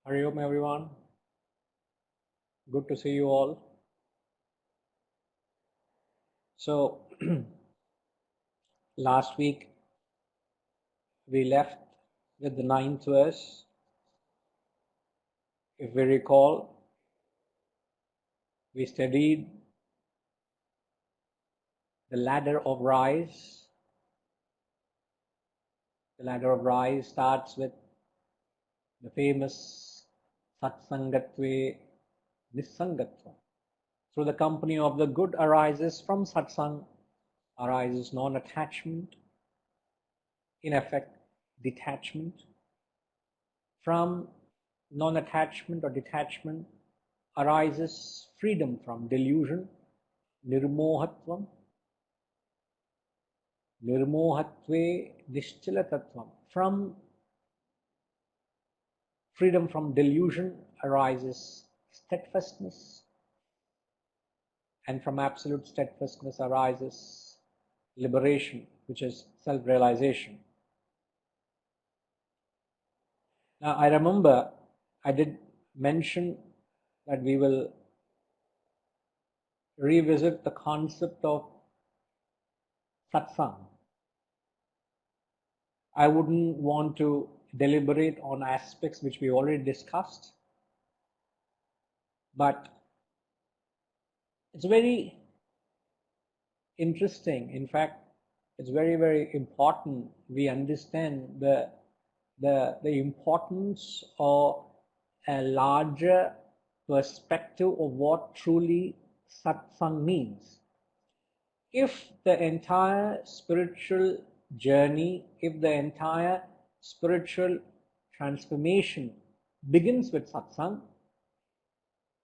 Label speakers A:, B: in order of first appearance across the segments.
A: Hari Om everyone. Good to see you all. So last week we left with the 9th verse. If we recall, we studied the ladder of rise. The ladder of rise starts with the famous Satsangatve Nissangatva. Through the company of the good arises from satsang, arises non-attachment, in effect detachment. From non-attachment or detachment arises freedom from delusion, nirmohatvam, nirmohatve nishchalatatvam. From freedom from delusion arises steadfastness, and from absolute steadfastness arises liberation, which is self-realization. Now, I remember I did mention that we will revisit the concept of satsang. I wouldn't want to deliberate on aspects which we already discussed, but it's very interesting. In fact, it's very, very important we understand the importance of a larger perspective of what truly satsang means. If the entire spiritual journey, if the entire spiritual transformation begins with satsang,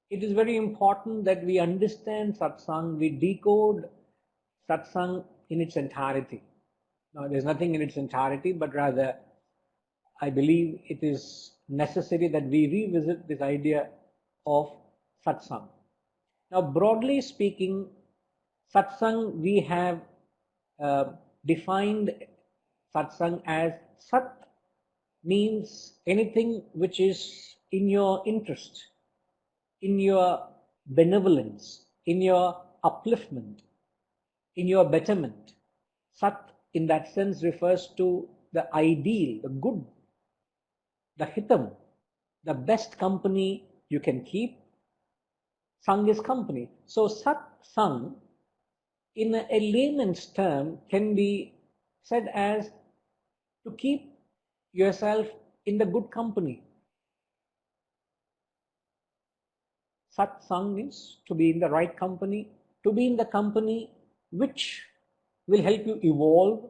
A: it is very important that we understand satsang, we decode satsang in its entirety. Now, there's nothing in its entirety, but rather I believe it is necessary that we revisit this idea of satsang. Now, broadly speaking, satsang, we have defined satsang as sat means anything which is in your interest, in your benevolence, in your upliftment, in your betterment. Sat in that sense refers to the ideal, the good, the hitam, the best company you can keep. Sang is company. So sat sang in a layman's term can be said as to keep yourself in the good company. Sat sang means to be in the right company, to be in the company which will help you evolve,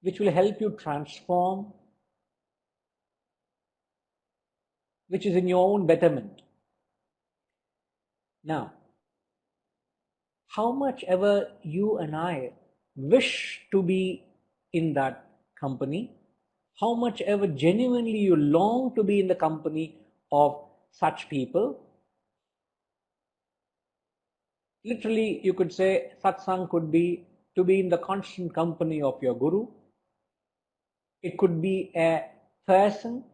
A: which will help you transform, which is in your own betterment. Now, how much ever you and I wish to be in that company, how much ever genuinely you long to be in the company of such people, literally you could say satsang could be to be in the constant company of your guru. It could be a person,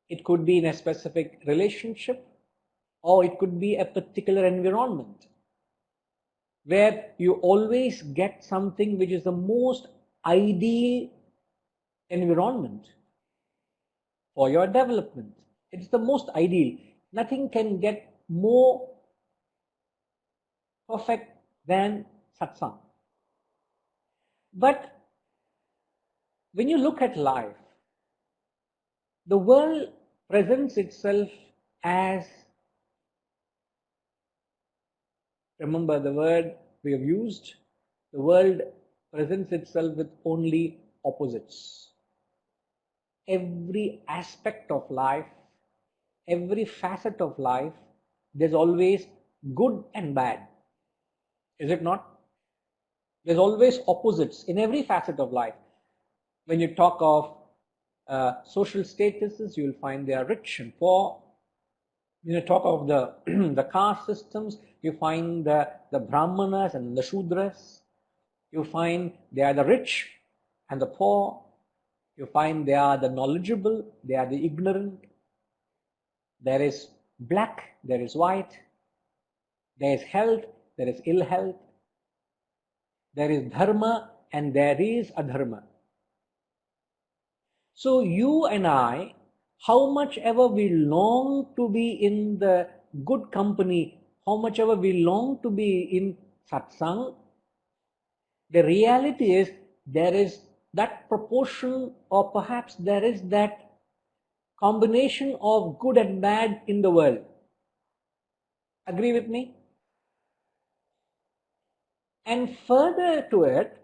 A: it could be in a specific relationship, or it could be a particular environment where you always get something which is the most ideal environment for your development. It's the most ideal. Nothing can get more perfect than satsang. But when you look at life, the world presents itself as, remember the word we have used, the world presents itself with only opposites. Every aspect of life, every facet of life, there's always good and bad. Is it not? There's always opposites in every facet of life. When you talk of social statuses, you'll find they are rich and poor. When you talk of the caste systems, you find the brahmanas and the shudras. You find they are the rich and the poor. You find they are the knowledgeable, they are the ignorant. There is black, there is white, there is health, there is ill health, there is dharma, and there is adharma. So you and I, how much ever we long to be in the good company, how much ever we long to be in satsang, the reality is there is that proportion, or perhaps there is that combination of good and bad in the world. Agree with me? And further to it,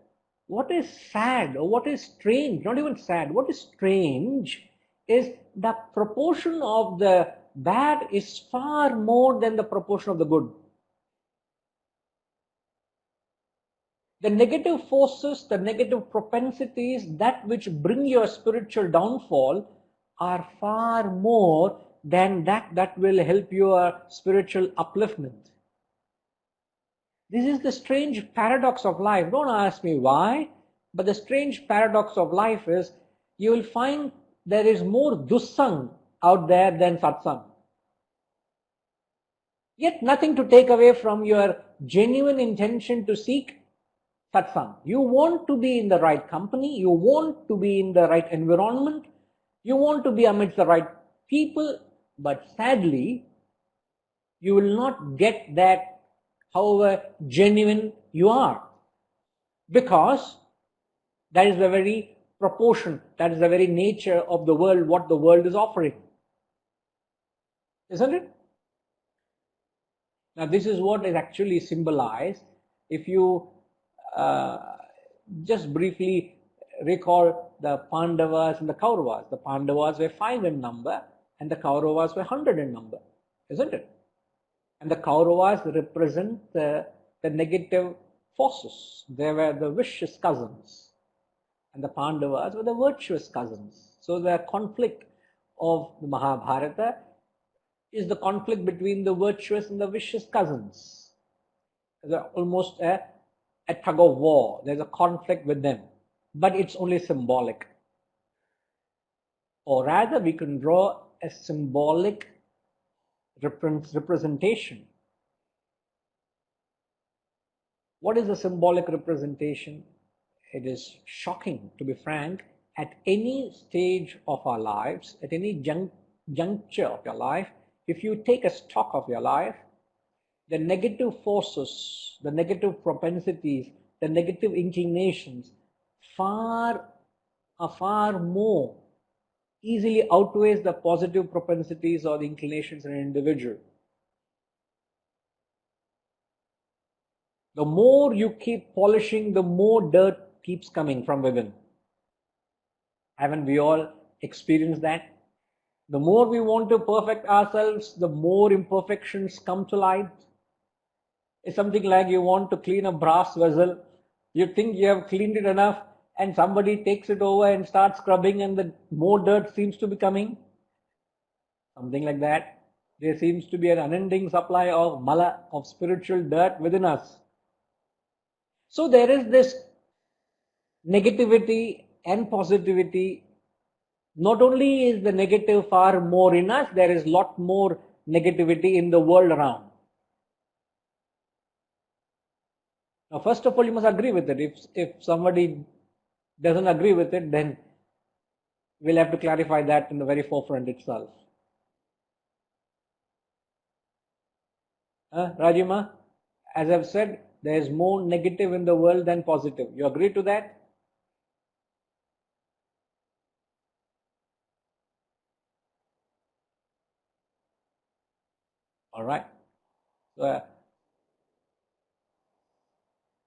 A: what is sad or what is strange, not even sad, what is strange is the proportion of the bad is far more than the proportion of the good. The negative forces, the negative propensities, that which bring your spiritual downfall are far more than that will help your spiritual upliftment. This is the strange paradox of life. Don't ask me why, but the strange paradox of life is you will find there is more dussang out there than satsang. Yet nothing to take away from your genuine intention to seek satsang. You want to be in the right company, you want to be in the right environment, you want to be amidst the right people, but sadly, you will not get that however genuine you are, because that is the very proportion, that is the very nature of the world, what the world is offering. Isn't it? Now this is what is actually symbolized. If you just briefly recall the Pandavas and the Kauravas. The Pandavas were 5 in number and the Kauravas were 100 in number, isn't it? And the Kauravas represent the negative forces. They were the vicious cousins. And the Pandavas were the virtuous cousins. So the conflict of the Mahabharata is the conflict between the virtuous and the vicious cousins. There's almost a tug of war. There's a conflict with them. But it's only symbolic. Or rather, we can draw a symbolic representation. What is a symbolic representation? It is shocking, to be frank, at any stage of our lives, at any juncture of your life, if you take a stock of your life, the negative forces, the negative propensities, the negative inclinations far more easily outweighs the positive propensities or the inclinations in an individual. The more you keep polishing, the more dirt keeps coming from within. Haven't we all experienced that? The more we want to perfect ourselves, the more imperfections come to light. It's something like you want to clean a brass vessel. You think you have cleaned it enough, and somebody takes it over and starts scrubbing, and the more dirt seems to be coming. Something like that. There seems to be an unending supply of mala, of spiritual dirt within us. So there is this negativity and positivity. Not only is the negative far more in us, there is lot more negativity in the world around. Now, first of all, you must agree with it. If somebody doesn't agree with it, then we'll have to clarify that in the very forefront itself. Rajima, as I've said, there is more negative in the world than positive. You agree to that? All right.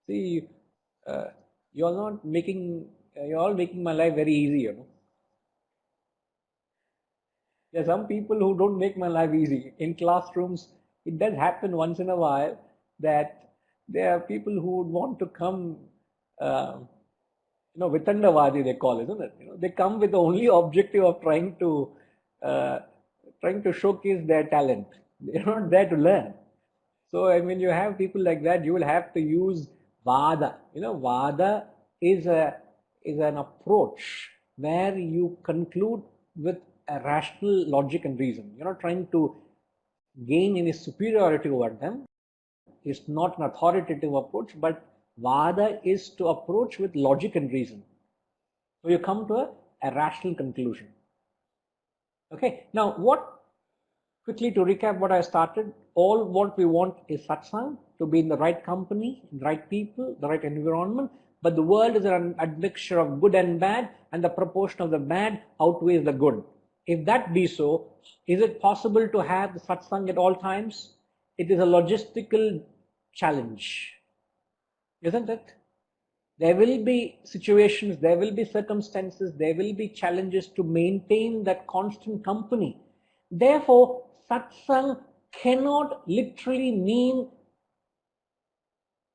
A: See, you're all making my life very easy, you know. There are some people who don't make my life easy. In classrooms, it does happen once in a while that there are people who would want to come, Vitandavadi they call, isn't it? You know, they come with the only objective of trying to showcase their talent. They're not there to learn. So, I mean, you have people like that, you will have to use Vada. You know, Vada is an approach where you conclude with a rational logic and reason. You're not trying to gain any superiority over them. It's not an authoritative approach, but Vada is to approach with logic and reason. So you come to a rational conclusion. Okay, now quickly to recap what I started, all what we want is satsang, to be in the right company, the right people, the right environment, but the world is an admixture of good and bad, and the proportion of the bad outweighs the good. If that be so, is it possible to have the satsang at all times? It is a logistical challenge, isn't it? There will be situations, there will be circumstances, there will be challenges to maintain that constant company. Therefore, satsang cannot literally mean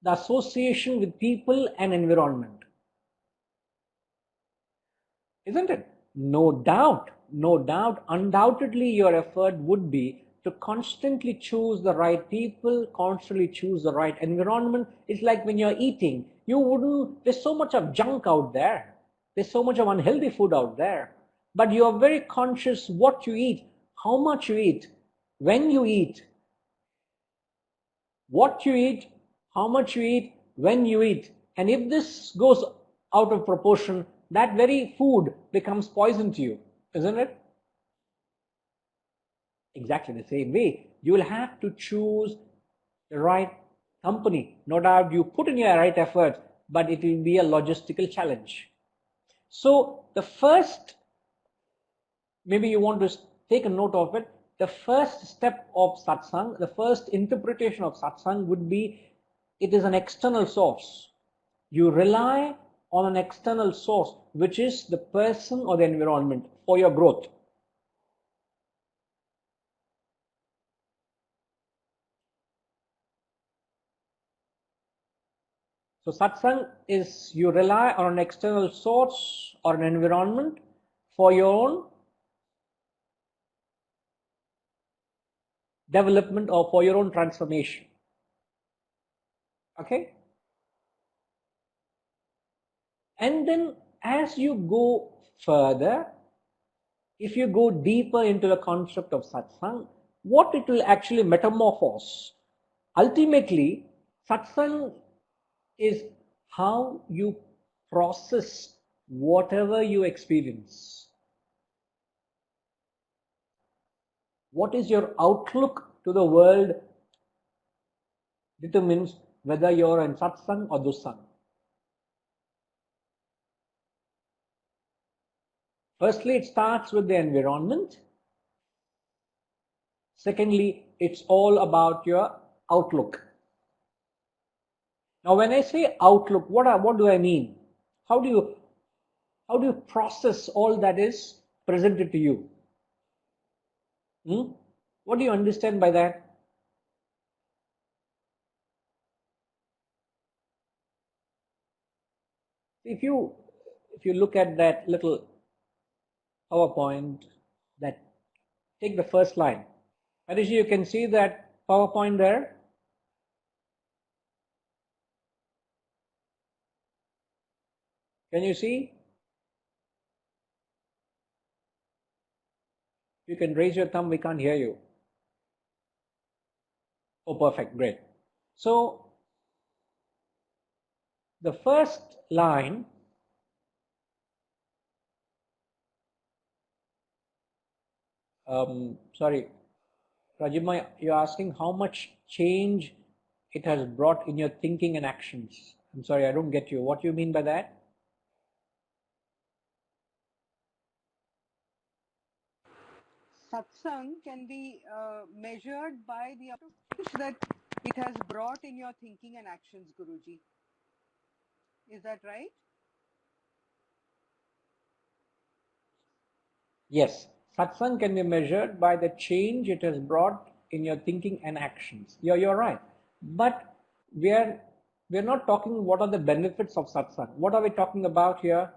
A: the association with people and environment. Isn't it? No doubt, undoubtedly your effort would be to constantly choose the right people, constantly choose the right environment. It's like when you're eating, there's so much of junk out there. There's so much of unhealthy food out there. But you are very conscious what you eat, how much you eat, when you eat, what you eat, how much you eat, when you eat. And if this goes out of proportion, that very food becomes poison to you, isn't it? Exactly the same way. You will have to choose the right company. No doubt you put in your right effort, but it will be a logistical challenge. So the first, maybe you want to take a note of it, the first step of satsang, the first interpretation of satsang would be, it is an external source. You rely on an external source, which is the person or the environment for your growth. So satsang is you rely on an external source or an environment for your own development or for your own transformation. Okay? And then as you go further, if you go deeper into the concept of satsang, what it will actually metamorphose. Ultimately, satsang is how you process whatever you experience. What is your outlook to the world determines whether you're in satsang or dussang. Firstly, it starts with the environment. Secondly, it's all about your outlook. Now, when I say outlook, what do I mean? How do you process all that is presented to you? What do you understand by that? If you look at that little PowerPoint, that take the first line. Manish, you can see that PowerPoint there. Can you see? You can raise your thumb, we can't hear you. Oh, perfect, great. So the first line, sorry, Rajima, you're asking how much change it has brought in your thinking and actions. I'm sorry, I don't get you. What do you mean by that?
B: Satsang can be measured by the change that it has brought in your thinking and actions, Guruji. Is that right?
A: Yes, satsang can be measured by the change it has brought in your thinking and actions. You're right. But we're not talking what are the benefits of satsang. What are we talking about here?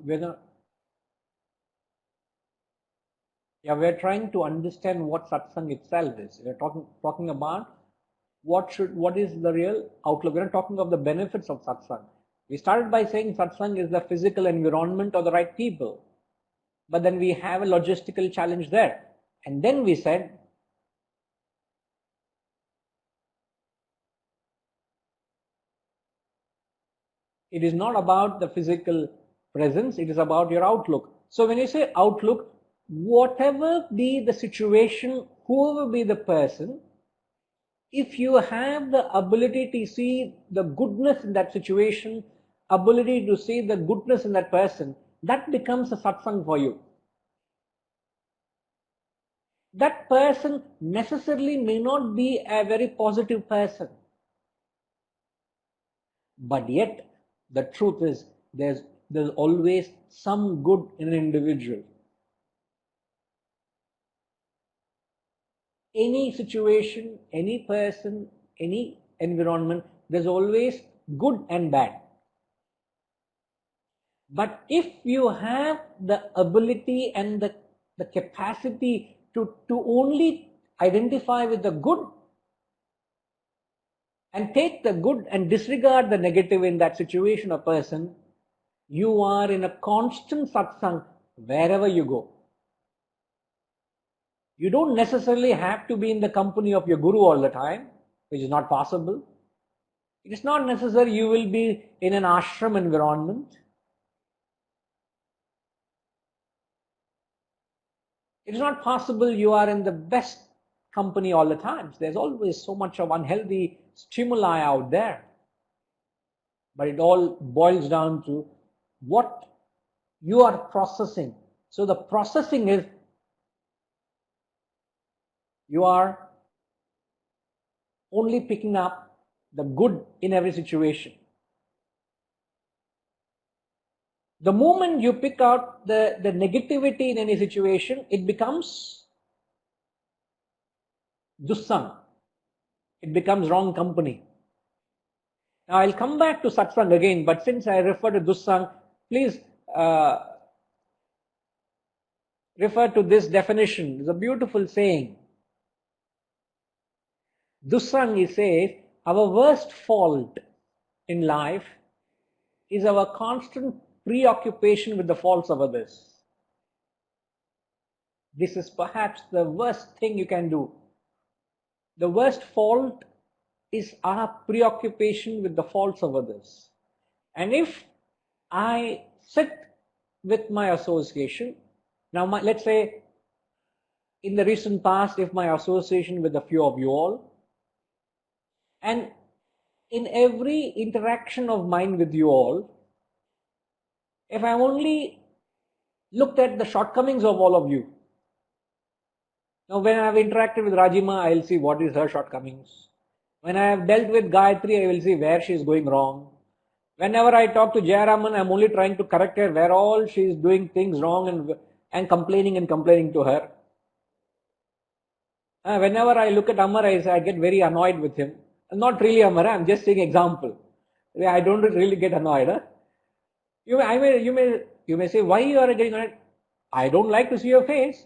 A: we're we're trying to understand what satsang itself is. We're talking about what is the real outlook. We're not talking of the benefits of satsang. We started by saying satsang is the physical environment or the right people, but then we have a logistical challenge there, and then we said it is not about the physical presence, it is about your outlook. So when you say outlook, whatever be the situation, whoever be the person, if you have the ability to see the goodness in that situation, ability to see the goodness in that person, that becomes a satsang for you. That person necessarily may not be a very positive person, but yet the truth is there's always some good in an individual. Any situation, any person, any environment, there's always good and bad. But if you have the ability and the capacity to only identify with the good and take the good and disregard the negative in that situation or person, you are in a constant satsang wherever you go. You don't necessarily have to be in the company of your guru all the time, which is not possible. It is not necessary you will be in an ashram environment. It is not possible you are in the best company all the time. There's always so much of unhealthy stimuli out there. But it all boils down to what you are processing. So the processing is you are only picking up the good in every situation. The moment you pick out the negativity in any situation, it becomes dussang. It becomes wrong company. Now I'll come back to satsang again, but since I refer to dussang, please refer to this definition. It's a beautiful saying. Dussang, he says, our worst fault in life is our constant preoccupation with the faults of others. This is perhaps the worst thing you can do. The worst fault is our preoccupation with the faults of others. And if I sit with my association, now let's say in the recent past, if my association with a few of you all, and in every interaction of mine with you all, if I only looked at the shortcomings of all of you, now when I have interacted with Rajima, I will see what is her shortcomings. When I have dealt with Gayatri, I will see where she is going wrong. Whenever I talk to Jayaraman, I am only trying to correct her where all she is doing things wrong and complaining to her. Whenever I look at Amar, I get very annoyed with him. Not really Amar, I am just saying example. I don't really get annoyed. Huh? You may say, why you are getting annoyed? I don't like to see your face.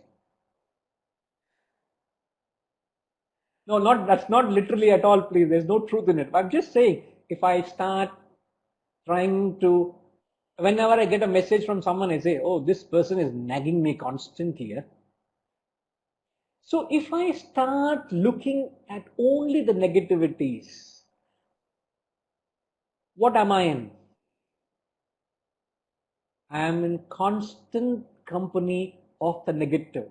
A: No, that's not literally at all, please. There's no truth in it. I'm just saying, if I start trying to, whenever I get a message from someone, I say, oh, this person is nagging me constantly. Huh? So if I start looking at only the negativities, what am I in? I am in constant company of the negative.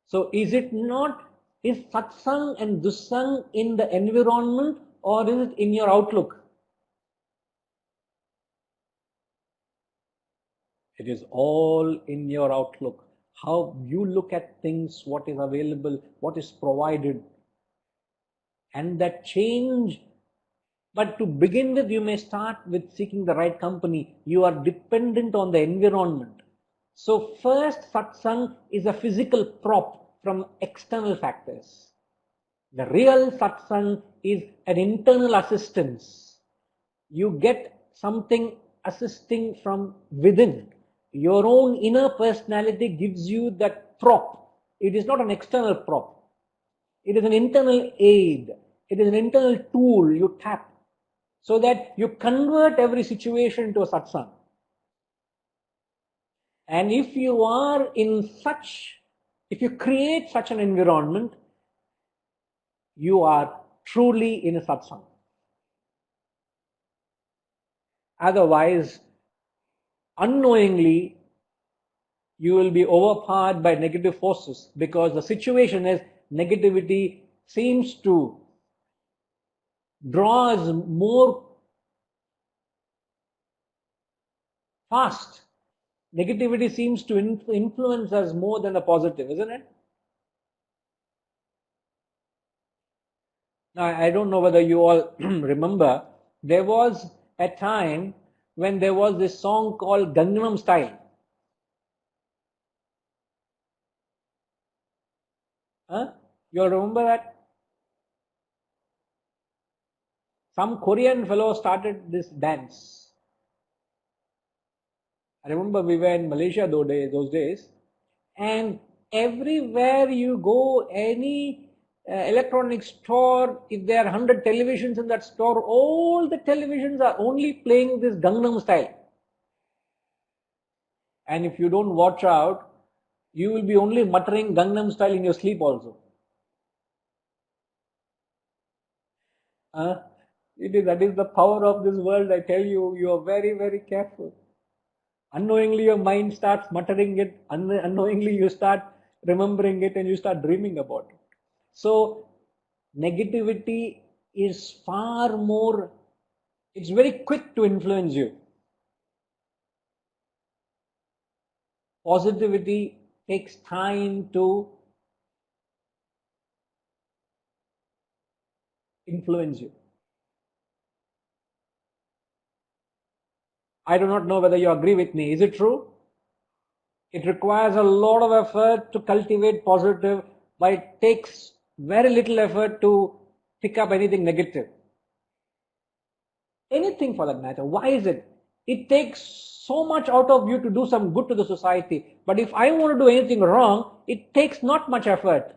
A: So is satsang and dussang in the environment, or is it in your outlook? It is all in your outlook. How you look at things, what is available, what is provided. And that change. But to begin with, you may start with seeking the right company. You are dependent on the environment. So first, satsang is a physical prop from external factors. The real satsang is an internal assistance. You get something assisting from within. Your own inner personality gives you that prop. It is not an external prop. It is an internal aid. It is an internal tool you tap so that you convert every situation into a satsang. And if you are in such, if you create such an environment, you are truly in a satsang. Otherwise, unknowingly, you will be overpowered by negative forces, because the situation is negativity seems to draw us more fast. Negativity seems to influence us more than the positive, isn't it? Now, I don't know whether you all remember, there was a time when there was this song called Gangnam Style. Huh? You all remember that? Some Korean fellow started this dance. I remember we were in Malaysia those days, and everywhere you go, any electronic store, if there are 100 televisions in that store, all the televisions are only playing this Gangnam Style. And if you don't watch out, you will be only muttering Gangnam Style in your sleep also. That is the power of this world. I tell you, you are very, very careful. Unknowingly, your mind starts muttering it. Unknowingly, you start remembering it and you start dreaming about it. So, negativity is far more, it's very quick to influence you. Positivity takes time to influence you. I do not know whether you agree with me. Is it true? It requires a lot of effort to cultivate positive, but it takes very little effort to pick up anything negative. Anything for that matter. Why is it? It takes so much out of you to do some good to the society. But if I want to do anything wrong, it takes not much effort.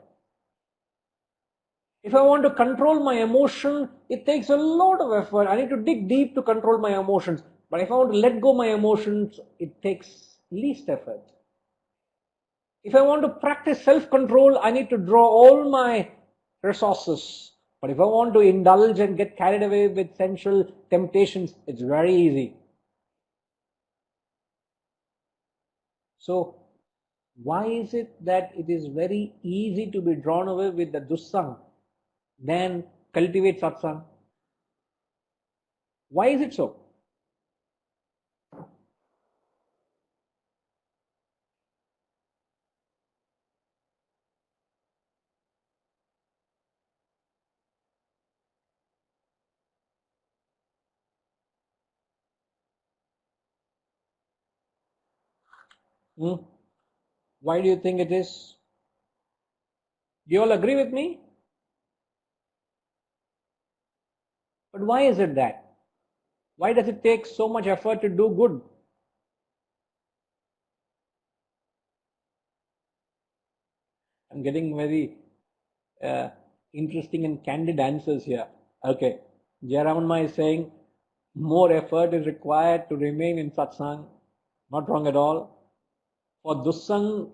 A: If I want to control my emotion, it takes a lot of effort. I need to dig deep to control my emotions. But if I want to let go my emotions, it takes least effort. If I want to practice self-control, I need to draw all my resources. But if I want to indulge and get carried away with sensual temptations, it's very easy. So, why is it that it is very easy to be drawn away with the dussang than cultivate satsang? Why is it so? Hmm? Why do you think it is? Do you all agree with me? But why is it that? Why does it take so much effort to do good? I'm getting very interesting and candid answers here. Okay, Jayaramanma is saying more effort is required to remain in satsang. Not wrong at all. For dussang,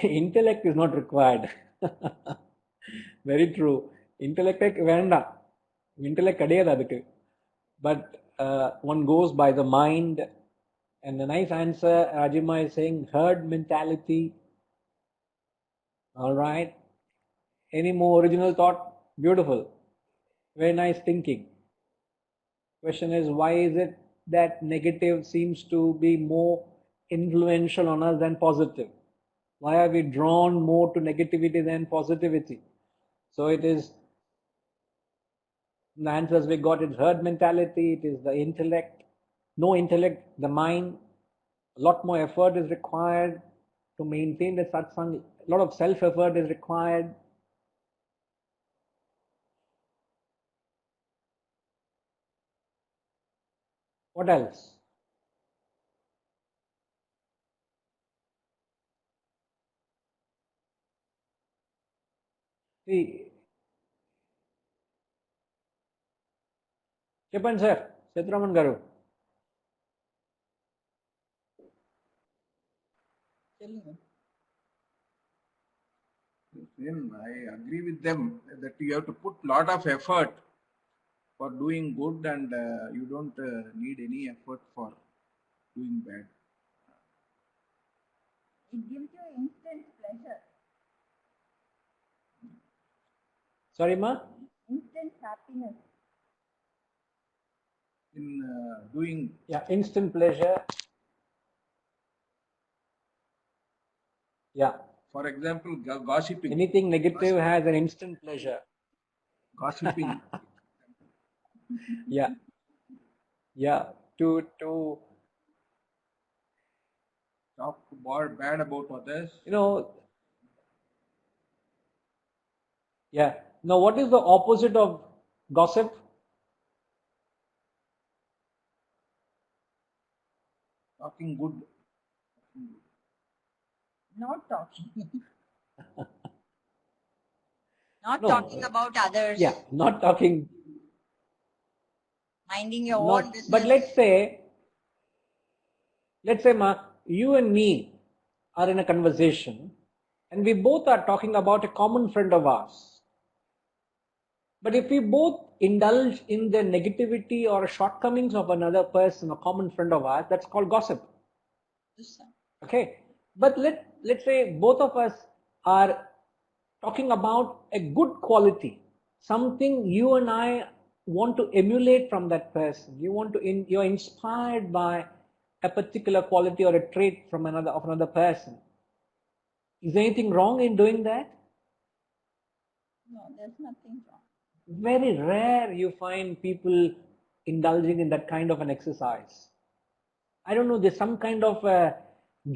A: intellect is not required. Very true. Intellect வேண்டாம். Intellect கிடையாது அதுக்கு. But one goes by the mind. And the nice answer, Rajima is saying herd mentality. All right. Any more original thought? Beautiful. Very nice thinking. Question is, why is it that negative seems to be more influential on us than positive? Why are we drawn more to negativity than positivity? So it is, the answers we got is herd mentality, it is the intellect, no intellect, the mind. A lot more effort is required to maintain the satsang. A lot of self-effort is required. What else? చెప్పండి sir సత్యరామన్ గారు.
C: I agree with them that you have to put lot of effort for doing good, and you don't need any effort for doing bad.
D: It gives you instant pleasure.
A: Sorry ma?
D: Instant happiness.
C: In doing,
A: Yeah, instant pleasure. Yeah.
C: For example, gossiping.
A: Anything negative has an instant pleasure.
C: Gossiping.
A: Yeah. Yeah. To
C: Talk bad about others.
A: Yeah. Now, what is the opposite of gossip?
C: Talking good.
D: Not talking. Not
A: No.
D: talking about others.
A: Yeah, not talking.
D: Minding your own business.
A: But let's say, ma, you and me are in a conversation, and we both are talking about a common friend of ours. But if we both indulge in the negativity or shortcomings of another person, a common friend of ours, that's called gossip. Okay. But let's say both of us are talking about a good quality, something you and I want to emulate from that person. You're inspired by a particular quality or a trait from another person. Is there anything wrong in doing that?
D: No, there's nothing wrong.
A: Very rare you find people indulging in that kind of an exercise. I don't know, there's some kind of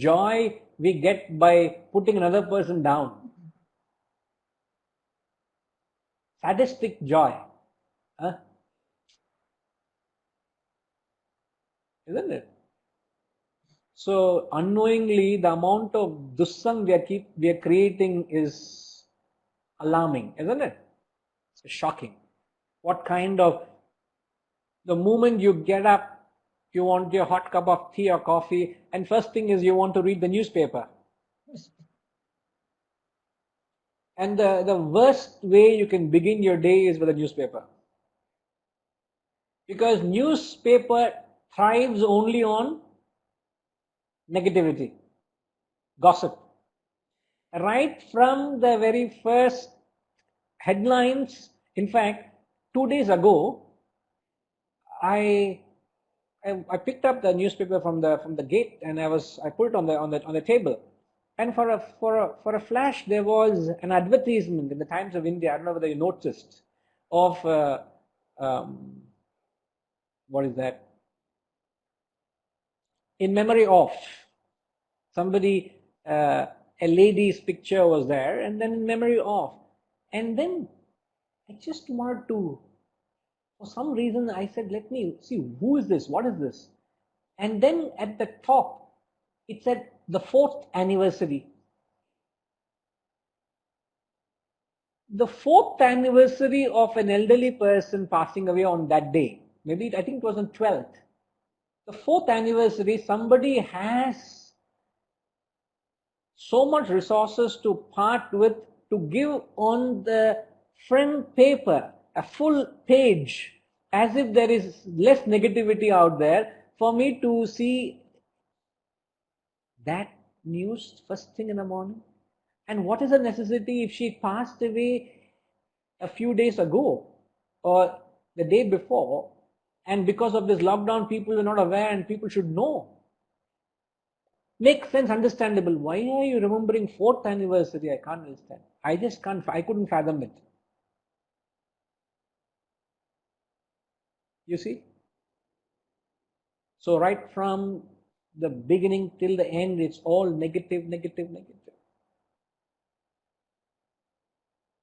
A: joy we get by putting another person down. Sadistic joy. Huh? Isn't it? So unknowingly, the amount of dussang we are creating is alarming, isn't it? It's shocking. What kind of, the moment you get up, you want your hot cup of tea or coffee, and first thing is you want to read the newspaper. And the worst way you can begin your day is with a newspaper. Because newspaper thrives only on negativity, gossip. Right from the very first headlines, in fact, 2 days ago, I picked up the newspaper from the gate, and I put it on the table, and for a flash there was an advertisement in the Times of India. I don't know whether you noticed, of what is that? In memory of somebody, a lady's picture was there, and then in memory of, and then I just wanted to, for some reason I said, let me see, who is this, what is this? And then at the top it said the 4th anniversary. The 4th anniversary of an elderly person passing away on that day. Maybe I think it was on 12th. The 4th anniversary, somebody has so much resources to part with, to give on the front paper a full page, as if there is less negativity out there, for me to see that news first thing in the morning. And what is the necessity if she passed away a few days ago or the day before, and because of this lockdown people are not aware and people should know? Makes sense, understandable. Why are you remembering 4th anniversary? I can't understand. I couldn't fathom it. You see? So right from the beginning till the end, it's all negative, negative, negative.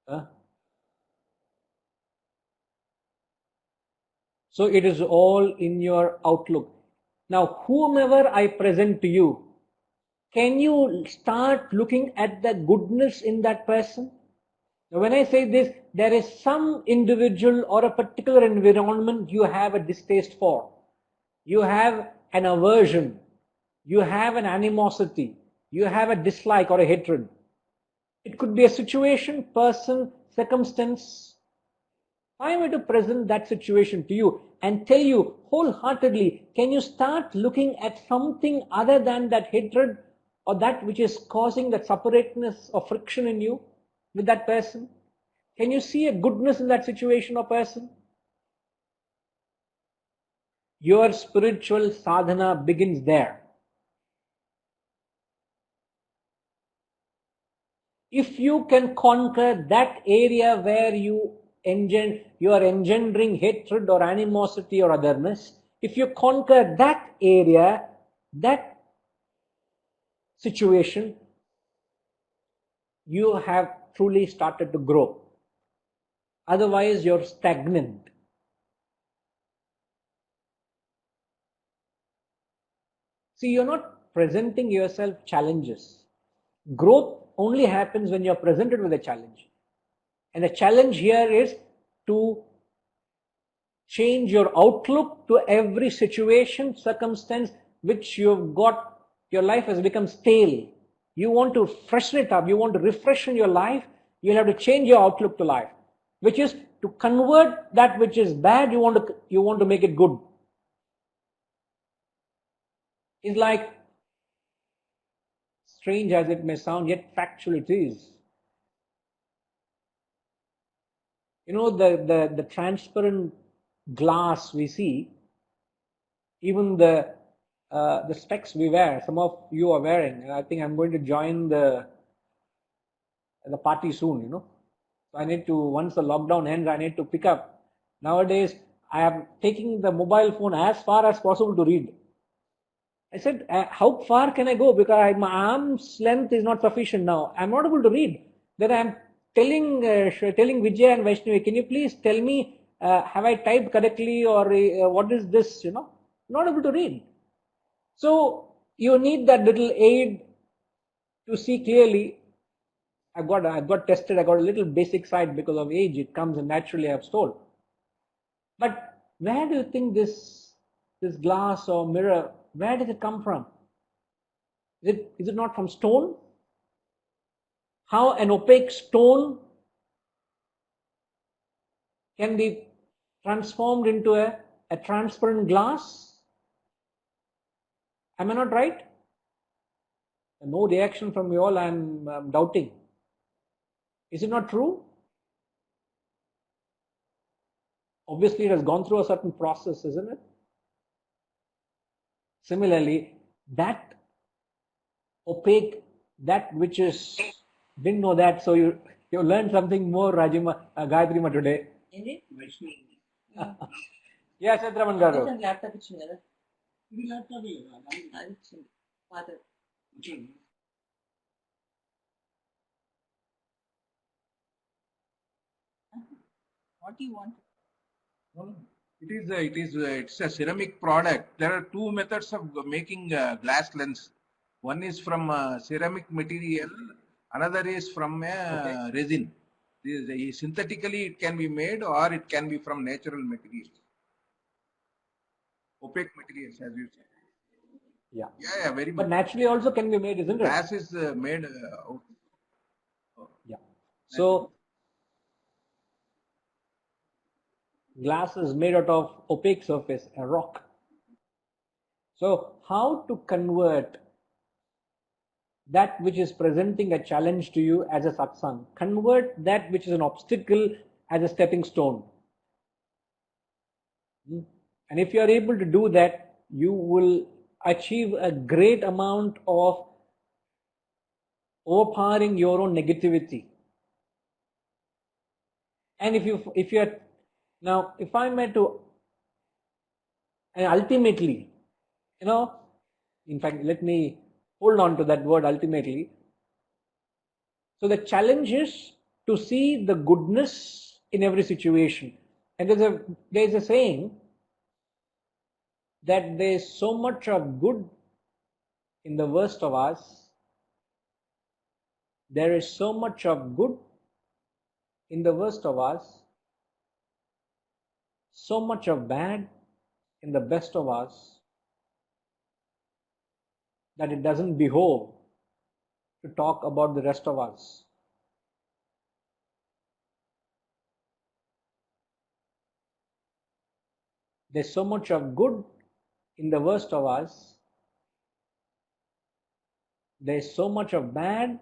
A: Huh? So it is all in your outlook. Now, whomever I present to you, can you start looking at the goodness in that person? Now, when I say this, there is some individual or a particular environment you have a distaste for. You have an aversion. You have an animosity. You have a dislike or a hatred. It could be a situation, person, circumstance. If I were to present that situation to you and tell you wholeheartedly, can you start looking at something other than that hatred or that which is causing that separateness or friction in you with that person? Can you see a goodness in that situation or person? Your spiritual sadhana begins there. If you can conquer that area where you are engendering hatred or animosity or otherness, if you conquer that area, that situation, you have truly started to grow. Otherwise, you're stagnant. See, you're not presenting yourself challenges. Growth only happens when you're presented with a challenge. And the challenge here is to change your outlook to every situation, circumstance which you've got. Your life has become stale. You want to freshen it up. You want to refresh in your life. You'll have to change your outlook to life, which is to convert that which is bad. You want to make it good. It's like, strange as it may sound, yet factual it is. You know, the transparent glass we see, even the specs we wear, some of you are wearing, and I think I'm going to join the party soon, you know. So I need to, once the lockdown ends, I need to pick up. Nowadays, I am taking the mobile phone as far as possible to read. I said, how far can I go? Because my arm's length is not sufficient now. I'm not able to read. Then I'm telling Vijay and Vaishnavi, can you please tell me, have I typed correctly, or what is this, you know? Not able to read. So you need that little aid to see clearly. I got tested. I got a little basic sight because of age. It comes and naturally I've told. But where do you think this glass or mirror, where does it come from? Is it not from stone? How an opaque stone can be transformed into a transparent glass? Am I not right? No reaction from you all. I'm doubting. Is it not true? Obviously, it has gone through a certain process, isn't it? Similarly, that opaque, that which is, didn't know that, so you learned something more, Gayatrima, today.
D: Indeed.
A: Yes, Chatraman garu.
D: Laptop ఇచ్చింది కదా అది ఇచ్చింది పాతది. What do you want?
C: It's a ceramic product. There are two methods of making glass lens. One is from ceramic material, another is from resin. Synthetically it can be made, or it can be from natural materials. Opaque materials, as you said. Yeah, very much.
A: But naturally also can be made, isn't it?
C: Glass is made.
A: Yeah. So glass is made out of opaque surface, a rock. So how to convert that which is presenting a challenge to you as a satsang, convert that which is an obstacle as a stepping stone. And if you are able to do that, you will achieve a great amount of overpowering your own negativity. And if you are, now if I were to, and ultimately, you know, in fact, let me hold on to that word ultimately. So the challenge is to see the goodness in every situation. And there's a saying that there is so much of good in the worst of us. There is so much of good in the worst of us, so much of bad in the best of us that it doesn't behove to talk about the rest of us. There's so much of good in the worst of us. There's so much of bad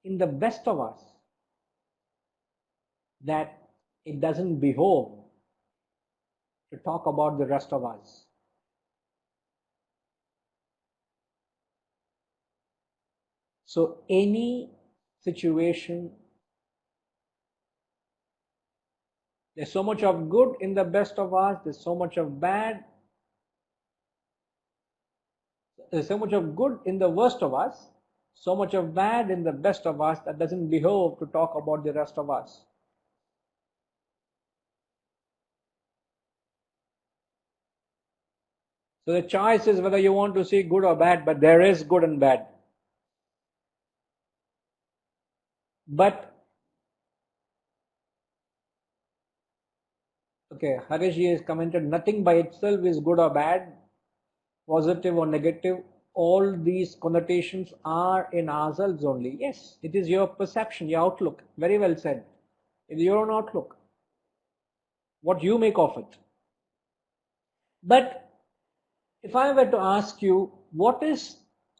A: in the best of us that it doesn't behove to talk about the rest of us. So any situation, there's so much of good in the best of us, there's so much of bad, there's so much of good in the worst of us, so much of bad in the best of us that doesn't behove to talk about the rest of us. So the choice is whether you want to see good or bad, but there is good and bad. But, okay, Harishji has commented, nothing by itself is good or bad, positive or negative. All these connotations are in ourselves only. Yes, it is your perception, your outlook. Very well said. It is your own outlook. What you make of it. But if I were to ask you, what is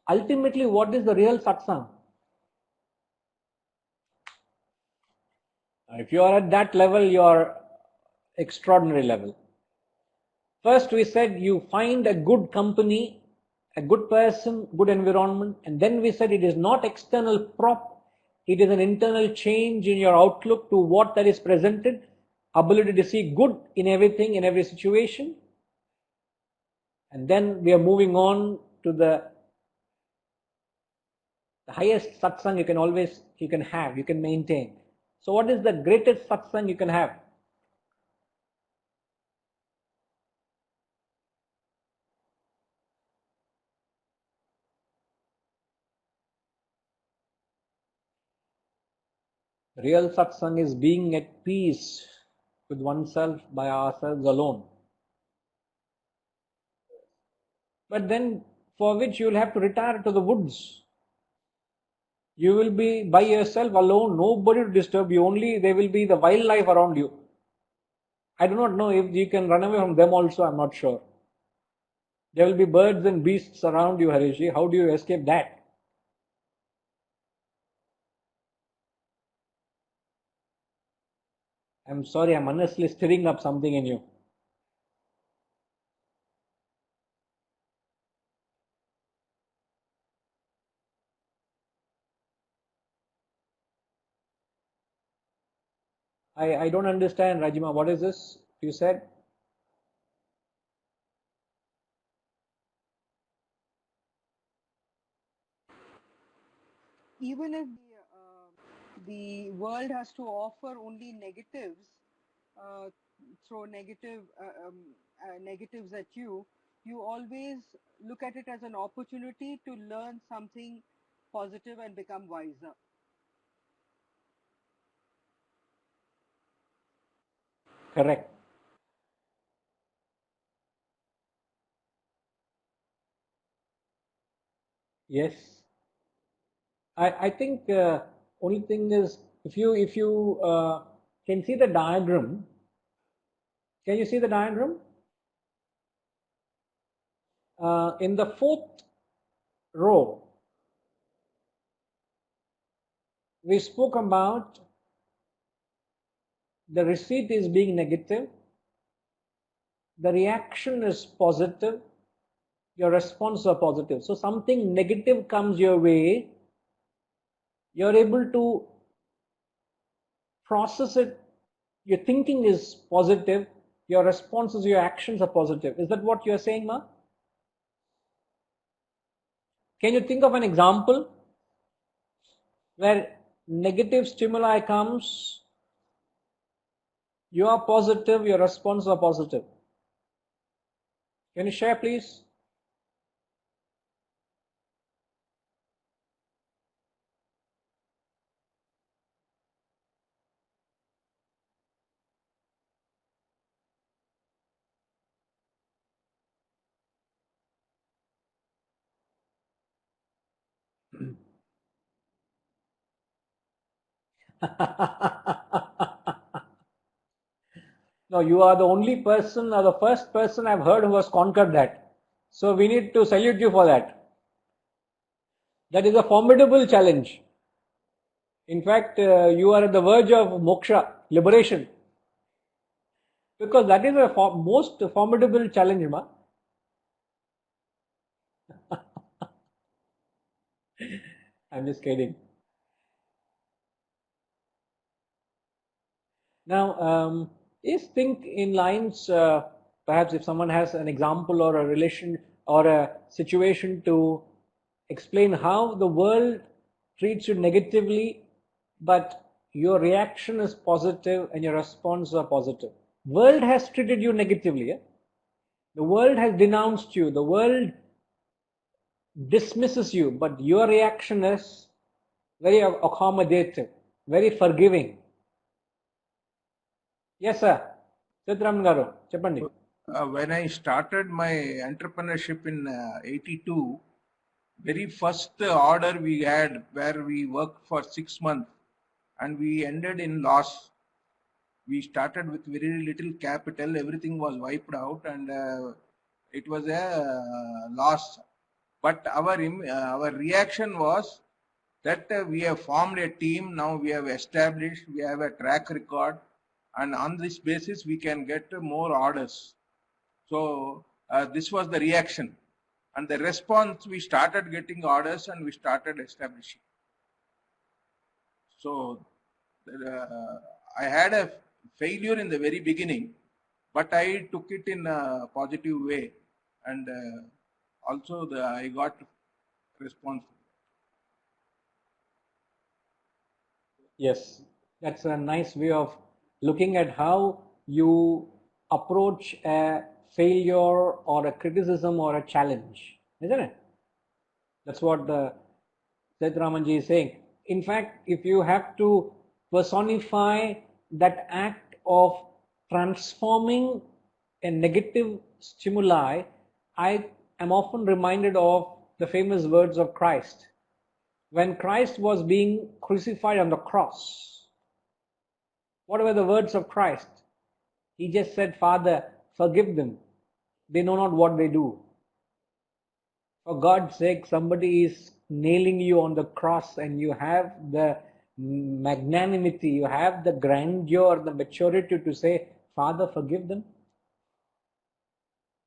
A: the real satsang? If you are at that level, you are extraordinary level. First we said you find a good company, a good person, good environment, and then we said it is not external prop, it is an internal change in your outlook to what that is presented, ability to see good in everything, in every situation. And then we are moving on to the highest satsang you can maintain. So what is the greatest satsang you can have? Real satsang is being at peace with oneself by ourselves alone. But then for which you will have to retire to the woods. You will be by yourself alone, nobody to disturb you, only there will be the wildlife around you. I do not know if you can run away from them also, I'm not sure. There will be birds and beasts around you, Harishji. How do you escape that? I'm sorry, I'm honestly stirring up something in you. I don't understand, Rajima. What is this you said?
B: Even if the world has to offer only negatives, throw negatives at you, you always look at it as an opportunity to learn something positive and become wiser.
A: Correct. Yes. I think only thing is if you can see the diagram. Can you see the diagram? In the fourth row, we spoke about the receipt is being negative, the reaction is positive, your response are positive. So something negative comes your way, you're able to process it, your thinking is positive, your responses, your actions are positive. Is that what you're saying, Ma? Can you think of an example where negative stimuli comes, you are positive, your response are positive? Can you share, please? No, you are the only person or the first person I've heard who has conquered that. So we need to salute you for that. That is a formidable challenge. In fact, you are at the verge of moksha, liberation. Because that is a most formidable challenge, Ma. I'm just kidding. Now, is think in lines, perhaps if someone has an example or a relation or a situation to explain how the world treats you negatively, but your reaction is positive and your response are positive. World has treated you negatively. Yeah? The world has denounced you. The world dismisses you, but your reaction is very accommodative, very forgiving. Yes, sir. Sitram garu, cheppandi.
C: When I started my entrepreneurship in 82, very first order we had where we worked for 6 months and we ended in loss. We started with very little capital, everything was wiped out, and it was a loss. But our reaction was that we have formed a team, now we have established, we have a track record, and on this basis we can get more orders. So this was the reaction, and the response, we started getting orders and we started establishing. So I had a failure in the very beginning, but I took it in a positive way, and also I got response.
A: Yes, that's a nice way of looking at how you approach a failure or a criticism or a challenge, isn't it? That's what the Setharamanji is saying. In fact, if you have to personify that act of transforming a negative stimuli, I am often reminded of the famous words of Christ. When Christ was being crucified on the cross, what were the words of Christ? He just said, Father, forgive them. They know not what they do. For God's sake, somebody is nailing you on the cross and you have the magnanimity, you have the grandeur, the maturity to say, Father, forgive them.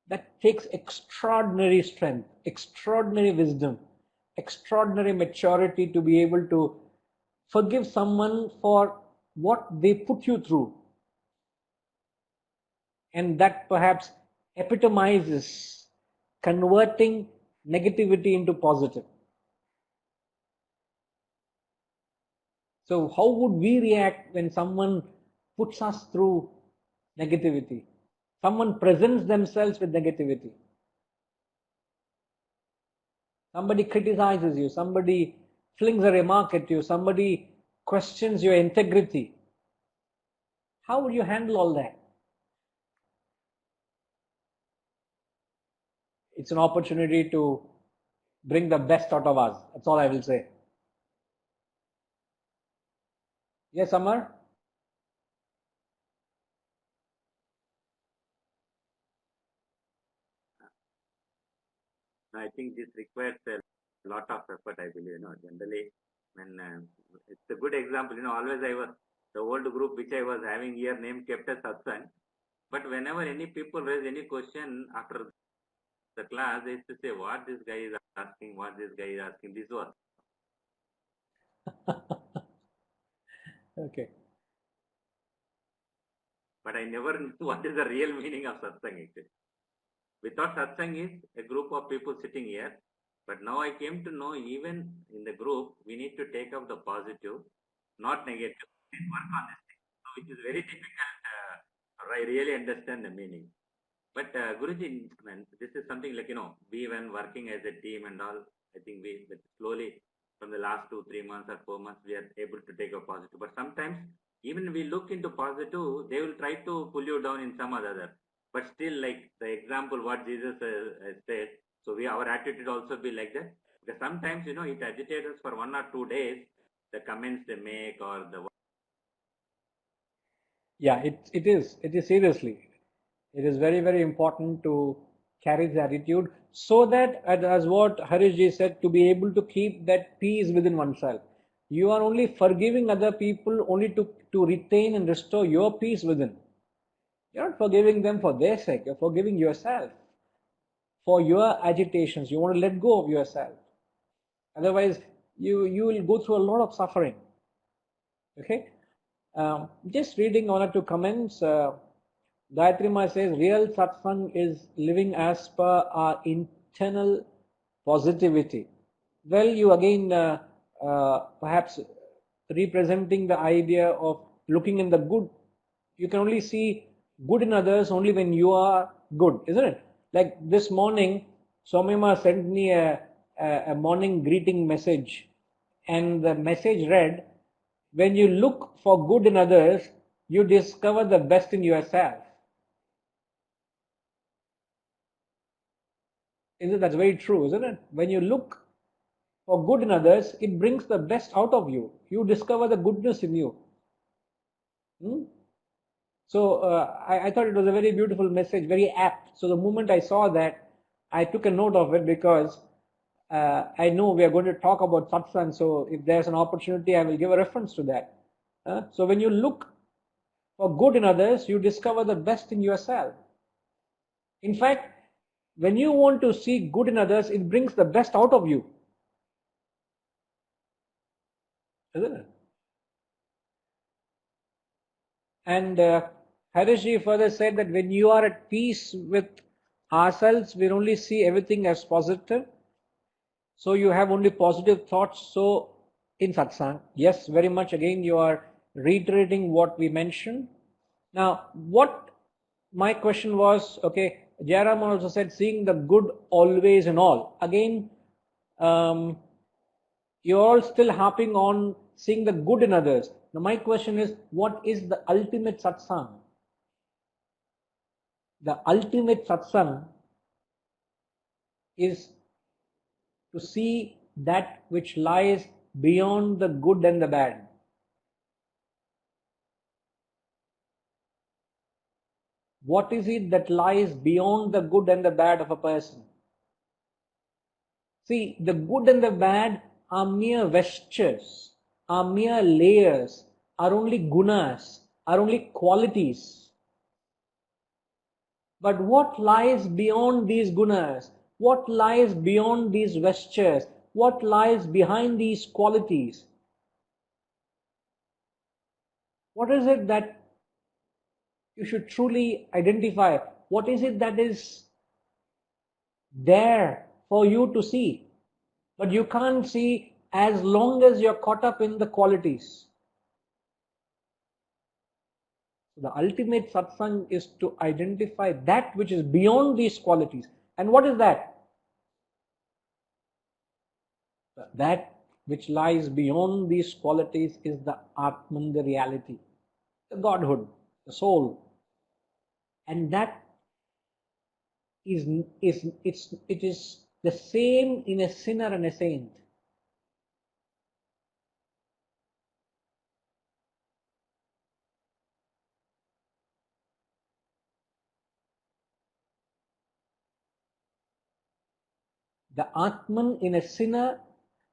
A: That takes extraordinary strength, extraordinary wisdom, extraordinary maturity to be able to forgive someone for what they put you through. And that perhaps epitomizes converting negativity into positive. So how would we react when someone puts us through negativity? Someone presents themselves with negativity. Somebody criticizes you, somebody flings a remark at you, somebody questions your integrity. How would you handle all that? It's an opportunity to bring the best out of us. That's all I will say. Yes, Amar?
E: I think this requires a lot of effort, I believe. Generally, when it's a good example, always the old group which I was having here name kept as satsang. But whenever any people raise any question after the class, they used to say, what this guy is asking, what this guy is asking, this was.
A: Okay.
E: But I never knew what is the real meaning of satsang actually. We thought satsang is a group of people sitting here. But now I came to know even in the group, we need to take up the positive, not negative. And work on this thing. So it is very difficult. I really understand the meaning. But Guruji, this is something like, we when working as a team and all, I think we slowly from the last 2-3 months or 4 months, we are able to take a positive. But sometimes even we look into positive, they will try to pull you down in some other. But still, like the example what Jesus said, so our attitude also be like that. Because sometimes, it agitates us for 1 or 2 days, the comments they make or the
A: Yeah, it is. It is seriously. It is very, very important to carry the attitude so that, as what Harishji said, to be able to keep that peace within oneself. You are only forgiving other people only to retain and restore your peace within. You're not forgiving them for their sake, you're forgiving yourself for your agitations. You want to let go of yourself. Otherwise, you will go through a lot of suffering. Okay? Just reading one or two comments. Gayatri Ma says, real satsang is living as per our internal positivity. Well, you again perhaps representing the idea of looking in the good. You can only see good in others only when you are good, isn't it? Like this morning, Somima sent me a morning greeting message, and the message read, when you look for good in others, you discover the best in yourself. That's very true, isn't it? When you look for good in others, it brings the best out of you. You discover the goodness in you. So I thought it was a very beautiful message, very apt. So the moment I saw that, I took a note of it because I know we are going to talk about satsang. So if there's an opportunity, I will give a reference to that. So when you look for good in others, you discover the best in yourself. In fact, when you want to see good in others, it brings the best out of you. Isn't it? And Harishji further said that when you are at peace with ourselves, we only see everything as positive. So you have only positive thoughts. So in satsang, yes, very much again you are reiterating what we mentioned. Now, what my question was, okay, Jairam also said, seeing the good always in all. Again, you're all still harping on seeing the good in others. Now, my question is, what is the ultimate satsang? The ultimate satsang is to see that which lies beyond the good and the bad. What is it that lies beyond the good and the bad of a person? See, the good and the bad are mere vestures, are mere layers, are only gunas, are only qualities. But what lies beyond these gunas? What lies beyond these vestures? What lies behind these qualities? What is it that you should truly identify? What is it that is there for you to see? But you can't see as long as you're caught up in the qualities. The ultimate satsang is to identify that which is beyond these qualities. And what is that? That which lies beyond these qualities is the Atman, the reality, the Godhood, the soul. And that it is the same in a sinner and a saint. The Atman in a sinner,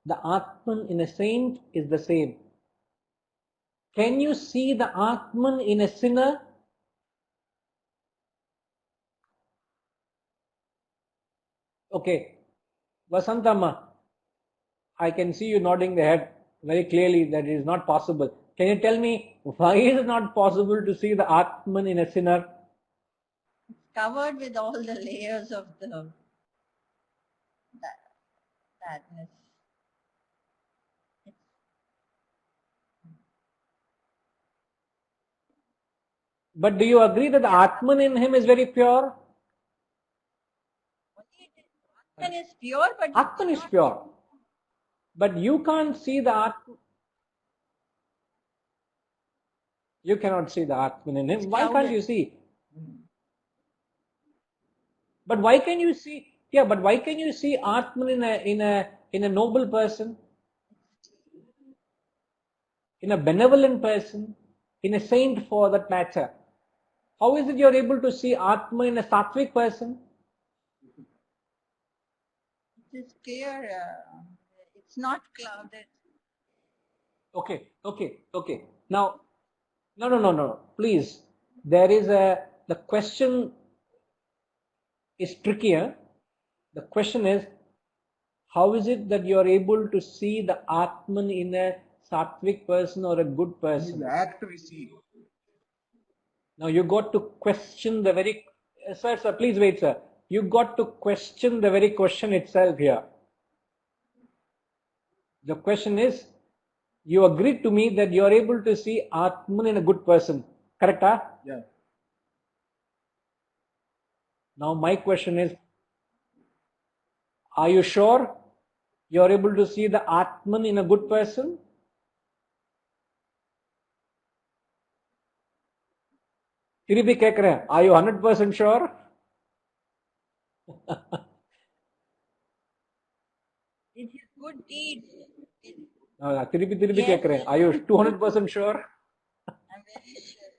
A: the Atman in a saint is the same. Can you see the Atman in a sinner? Okay, Vasantama, I can see you nodding the head very clearly that it is not possible. Can you tell me why is it not possible to see the Atman in a sinner?
D: Covered with all the layers of the sadness.
A: But do you agree that the Atman in him is very pure?
D: Atman is pure, but
A: Atman is pure. But you can't see the Atman. You cannot see the Atman in him. Why can't you see? But why can you see? Yeah, but why can you see Atman in a noble person, in a benevolent person, in a saint for that matter. How is it you're able to see Atma in a sattvic person?
D: It is clear. It's not clouded.
A: Okay. Now, no. Please, the question is trickier. The question is, how is it that you are able to see the Atman in a sattvic person or a good person?
C: The act we see.
A: Now you got to question the very, sir, please wait, sir. You got to question the very question itself here. The question is, you agreed to me that you are able to see Atman in a good person. Correct? Huh?
C: Yeah.
A: Now my question is, are you sure you are able to see the Atman in a good person? फिर भी क्या करें? Are you 100% sure?
D: It is good deed.
A: திருப்பி கேட்கிறேன். Are you 200% sure?
D: I'm very sure.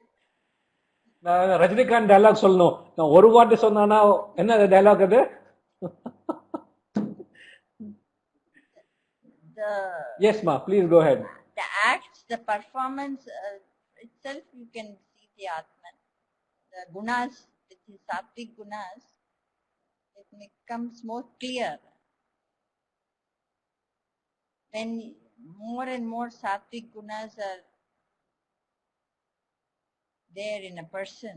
A: Rajinikanth dialogue சொல்லணும். நான் ஒரு வாட்டி சொன்னானா என்ன டயலாக் அது? Yes, ma. Please go ahead.
D: The acts, the performance itself, you can see the Atman. The gunas, with the sattvic gunas, it becomes more clear. When more and more sattvic gunas are there in a person,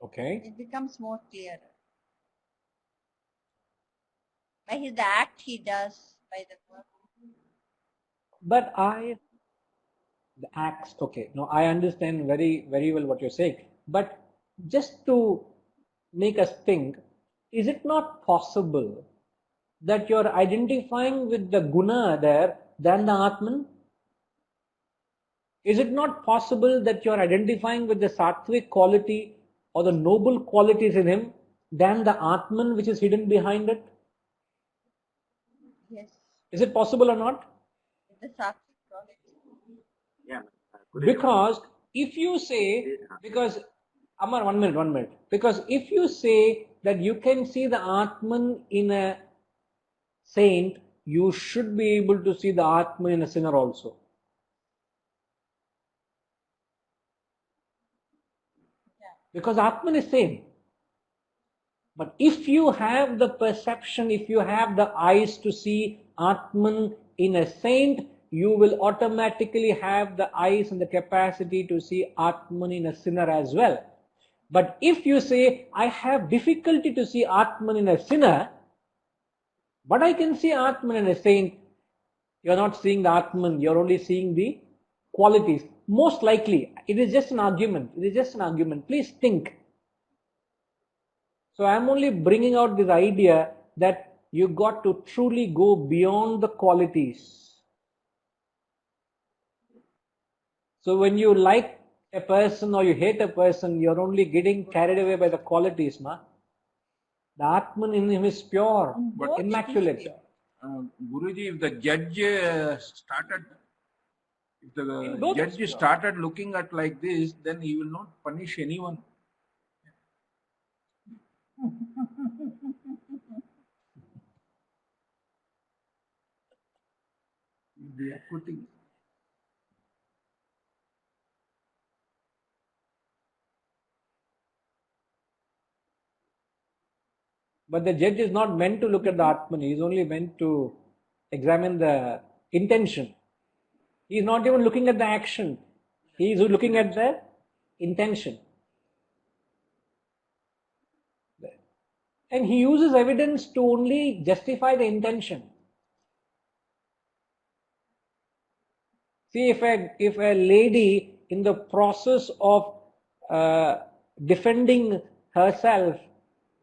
A: Okay.
D: it becomes more clear. By the act he does, by the work.
A: But the acts, okay. No, I understand very, very well what you're saying. But just to make us think, is it not possible that you're identifying with the guna there than the Atman? Is it not possible that you're identifying with the sattvic quality or the noble qualities in him than the Atman which is hidden behind it?
D: Yes,
A: Is it possible or not?
D: the sattvic quality.
E: Yeah. Could you-
A: Because if you say, because Amar, 1 minute. Because if you say that you can see the Atman in a saint, you should be able to see the Atman in a sinner also.
D: Yeah.
A: Because Atman is same. But if you have the perception, if you have the eyes to see Atman in a saint, you will automatically have the eyes and the capacity to see Atman in a sinner as well. But if you say, I have difficulty to see Atman in a sinner, but I can see Atman in a saint, you're not seeing the Atman, you're only seeing the qualities. Most likely, it is just an argument. It is just an argument. Please think. So I'm only bringing out this idea that you got to truly go beyond the qualities. So when you like a person or you hate a person, you're only getting carried away by the qualities, ma. The Atman in him is pure, but immaculate.
C: Guruji, if the judge started, if the
A: Both
C: judge
A: is pure.
C: started looking at like this, then he will not punish anyone. They are putting.
A: But the judge is not meant to look at the Atman, he is only meant to examine the intention. He is not even looking at the action, he is looking at the intention. And he uses evidence to only justify the intention. See, if a lady in the process of defending herself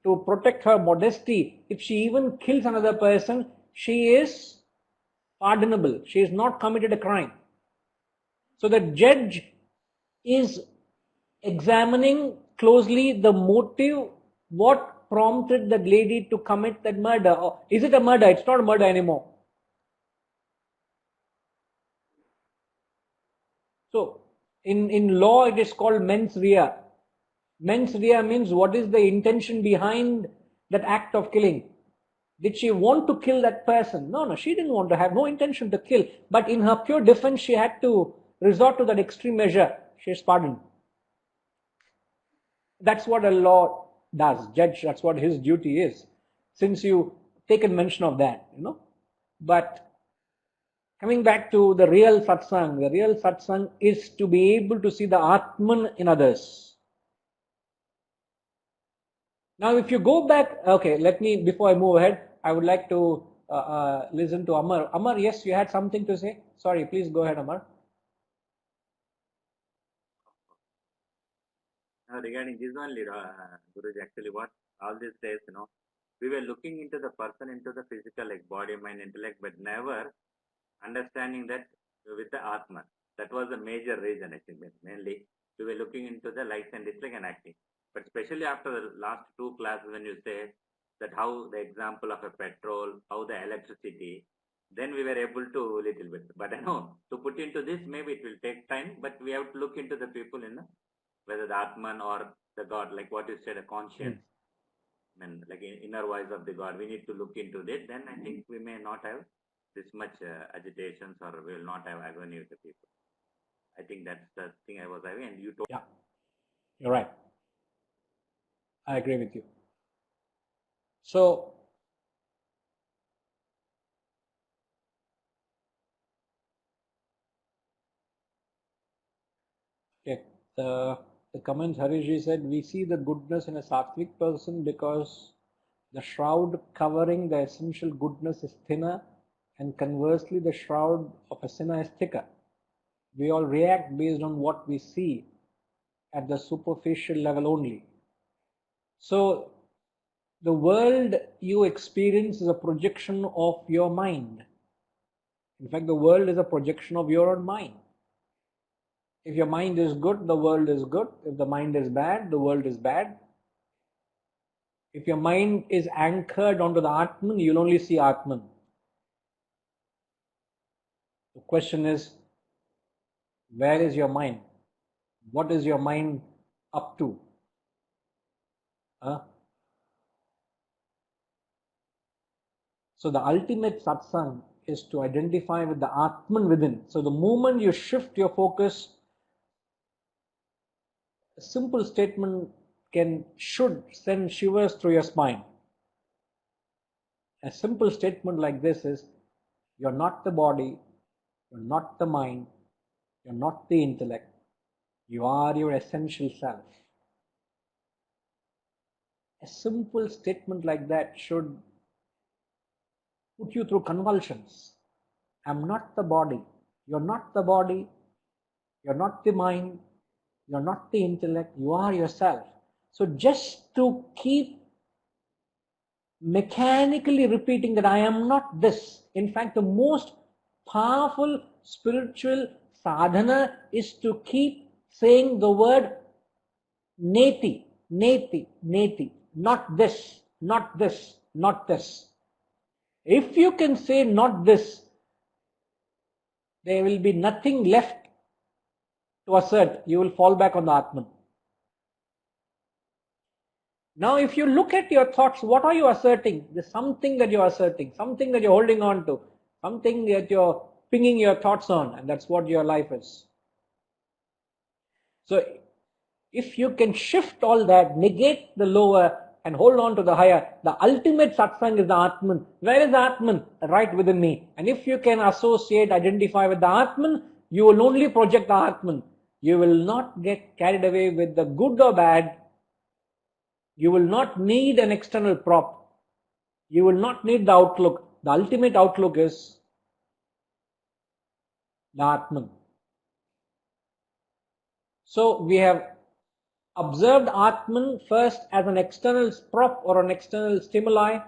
A: to protect her modesty, if she even kills another person, she is pardonable. She has not committed a crime. So the judge is examining closely the motive, what prompted that lady to commit that murder. Or is it a murder? It's not a murder anymore. So in law it is called mens rea. Mens rea means what is the intention behind that act of killing. Did she want to kill that person? No, she didn't want to, have no intention to kill. But in her pure defense, she had to resort to that extreme measure. She is pardoned. That's what a law does. Judge, that's what his duty is. Since you taken mention of that, But coming back to the real satsang is to be able to see the Atman in others. Now, if you go back, okay, before I move ahead, I would like to listen to Amar. Amar, yes, you had something to say? Sorry, please go ahead, Amar.
E: Regarding this only, Guruji, actually what all this says, we were looking into the person, into the physical, like body, mind, intellect, but never understanding that with the Atman. That was the major reason, I think, mainly. We were looking into the likes and dislike and acting. But especially after the last two classes, when you say that how the example of a petrol, how the electricity, then we were able to little bit. But I know to put into this, maybe it will take time, but we have to look into the people in whether the Atman or the God, like what you said, a conscience, and like inner voice of the God. We need to look into it. Then I think we may not have this much agitations, or we will not have agony with the people. I think that's the thing I was having, and you told.
A: Yeah, you're right. I agree with you. So, okay, the comment Harishji said, we see the goodness in a sattvic person because the shroud covering the essential goodness is thinner, and conversely the shroud of a sinner is thicker. We all react based on what we see at the superficial level only. So the world you experience is a projection of your mind. In fact, the world is a projection of your own mind. If your mind is good, the world is good. If the mind is bad, the world is bad. If your mind is anchored onto the Atman, you'll only see Atman. The question is, where is your mind? What is your mind up to? So the ultimate satsang is to identify with the Atman within. So the moment you shift your focus, a simple statement should send shivers through your spine. A simple statement like this is, you're not the body, you're not the mind, you're not the intellect, you are your essential self. A simple statement like that should put you through convulsions. I'm not the body, you're not the body, you're not the mind, you're not the intellect, you are yourself. So just to keep mechanically repeating that I am not this. In fact, the most powerful spiritual sadhana is to keep saying the word neti, neti, neti, not this, not this, not this. If you can say not this, there will be nothing left to assert. You will fall back on the Atman. Now, if you look at your thoughts, what are you asserting? There's something that you're asserting, something that you're holding on to, something that you're pinging your thoughts on, and that's what your life is. So, if you can shift all that, negate the lower and hold on to the higher, the ultimate satsang is the Atman. Where is the Atman? Right within me. And if you can associate, identify with the Atman, you will only project the Atman. You will not get carried away with the good or bad. You will not need an external prop. You will not need the outlook. The ultimate outlook is the Atman. So we have observed Atman first as an external prop or an external stimuli.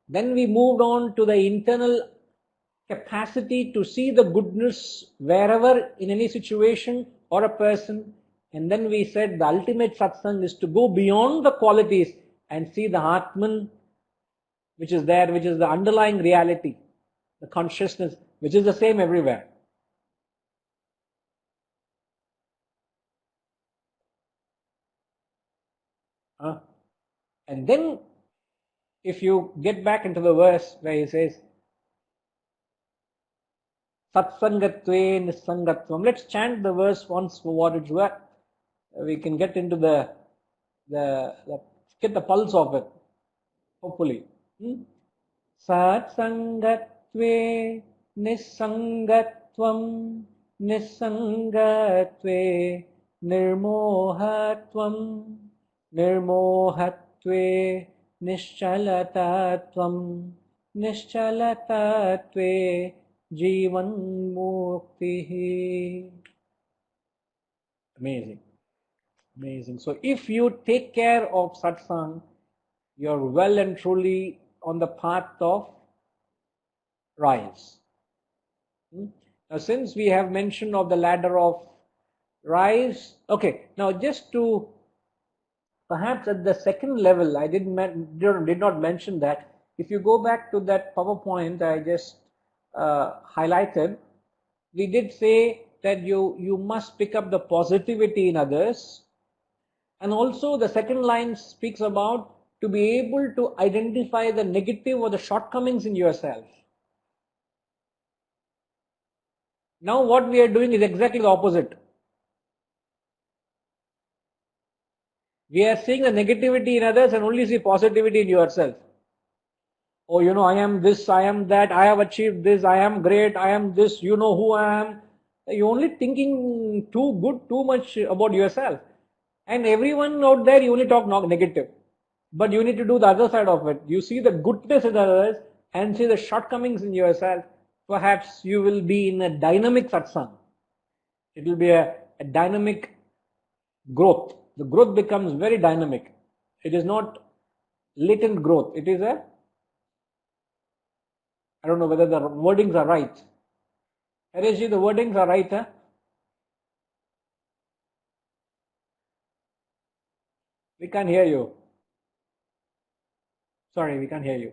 A: Then we moved on to the internal capacity to see the goodness wherever, in any situation or a person. And then we said the ultimate satsang is to go beyond the qualities and see the Atman which is there, which is the underlying reality, the consciousness, which is the same everywhere. And then if you get back into the verse where he says, Satsangatve Nisangatvam. Let's chant the verse once for what it's worth. We can get into the get the pulse of it, hopefully. Satsangatve Nisangatvam Nisangatve Nirmohatvam Nirmohatve Nishchalatatvam Nishchalatatve Jivan Muktihi. Amazing. Amazing. So if you take care of satsang, you're well and truly on the path of rise. Now, since we have mention of the ladder of rise, okay. Now, just to perhaps at the second level, I did not mention that. If you go back to that PowerPoint I just highlighted, we did say that you must pick up the positivity in others, and also the second line speaks about to be able to identify the negative or the shortcomings in yourself. Now what we are doing is exactly the opposite. We are seeing the negativity in others and only see positivity in yourself. Oh, I am this, I am that, I have achieved this, I am great, I am this, you know who I am. You're only thinking too much about yourself. And everyone out there, you only talk negative. But you need to do the other side of it. You see the goodness in others and see the shortcomings in yourself. Perhaps you will be in a dynamic satsang. It will be a dynamic growth. The growth becomes very dynamic. It is not latent growth. It is I don't know whether the wordings are right. Hareshji, the wordings are right, huh? We can't hear you. Sorry, we can't hear you.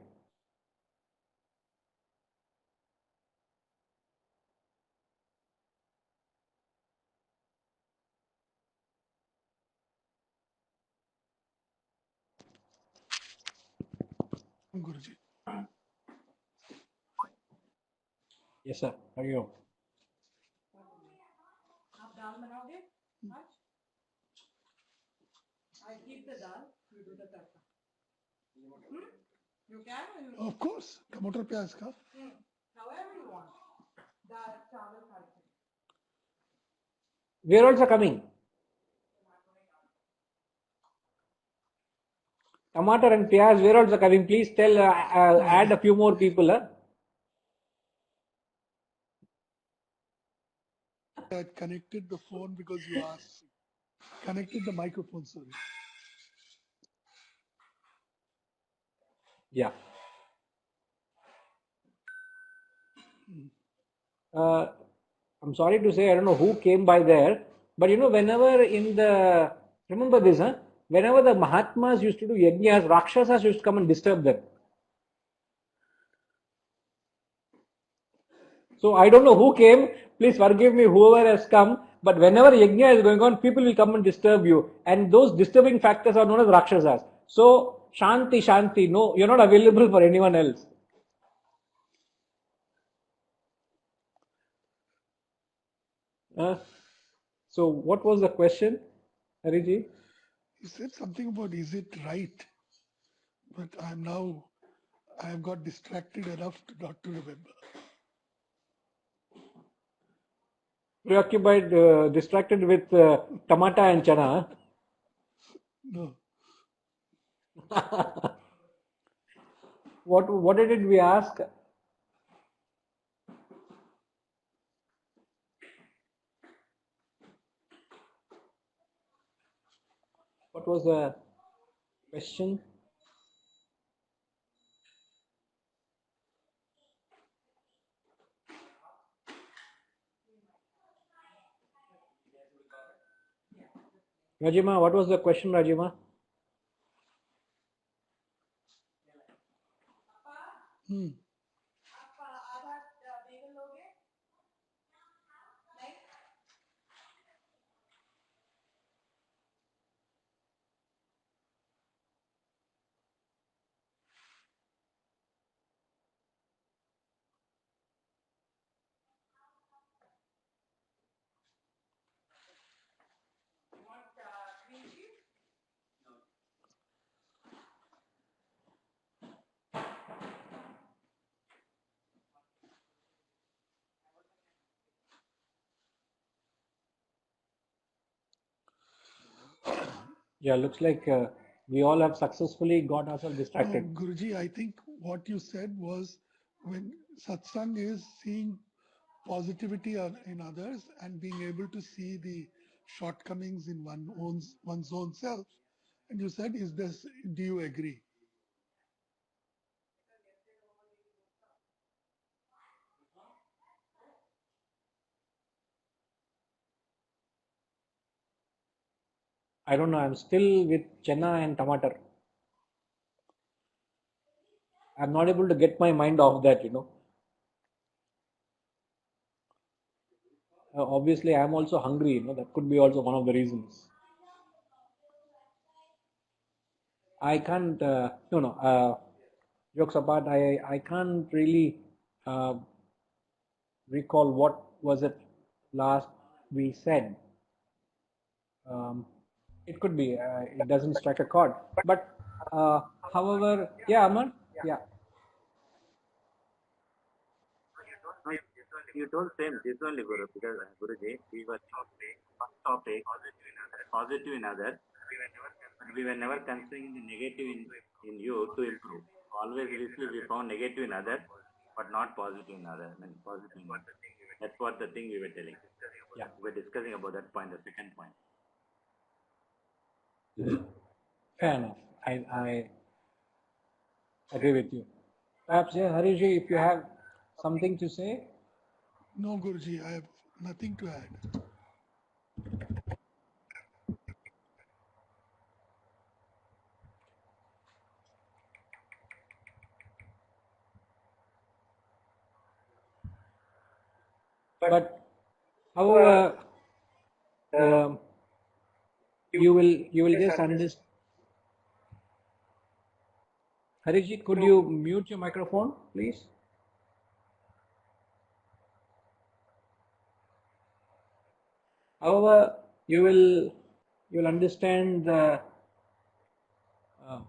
F: Guruji.
A: Yes, sir. How are you?
B: आप दाल बनाओगे आज? I keep the dal, you do the tadka. You can or you
F: Of course, टमाटर प्याज का.
B: however you want. Dal, chawal, tadka.
A: We are also coming. Tomato and piyaz, we are also coming. Please tell, add a few more people. Huh?
F: I had connected the phone because you asked. Connected the microphone, sorry.
A: Yeah. I'm sorry to say, I don't know who came by there, but whenever remember this, huh? Whenever the Mahatmas used to do yajnas, Rakshasas used to come and disturb them. So I don't know who came, please forgive me, whoever has come, but whenever yajna is going on, people will come and disturb you. And those disturbing factors are known as Rakshasas. So, Shanti, no, you're not available for anyone else. So what was the question, Hariji?
F: You said something about is it right? But I have got distracted enough not to remember.
A: Preoccupied, distracted with tomato and chana.
F: No.
A: What did we ask? What was the question? Rajima, what was the question, Rajima? Yeah, looks like we all have successfully got ourselves
F: No,
A: distracted.
F: Guruji, I think what you said was when satsang is seeing positivity in others and being able to see the shortcomings in one's own self. And you said, "Is this? Do you agree?"
A: I don't know. I'm still with Chenna and Tomato. I'm not able to get my mind off that, you know. Obviously, I'm also hungry, you know. That could be also one of the reasons. I can't, jokes apart, I can't really uh, recall what was it last we said. It could be, it doesn't strike a chord. But, however, yeah, Aman, yeah.
E: No, you told same this only, Guru, because Guruji, we were talking first topic positive in others, but we were never considering the negative in you to improve. Always we found negative in others, but not positive in others. I mean, positive in others. That's what the thing we were telling.
A: Yeah.
E: We were discussing about that point, the second point.
A: Fair enough. I agree with you. Perhaps, yeah, Harishji, if you have something to say.
F: No, Guruji, I have nothing to add.
A: But, however, you will just understand. Harishji, could you mute your microphone, please? However, you'll understand the uh,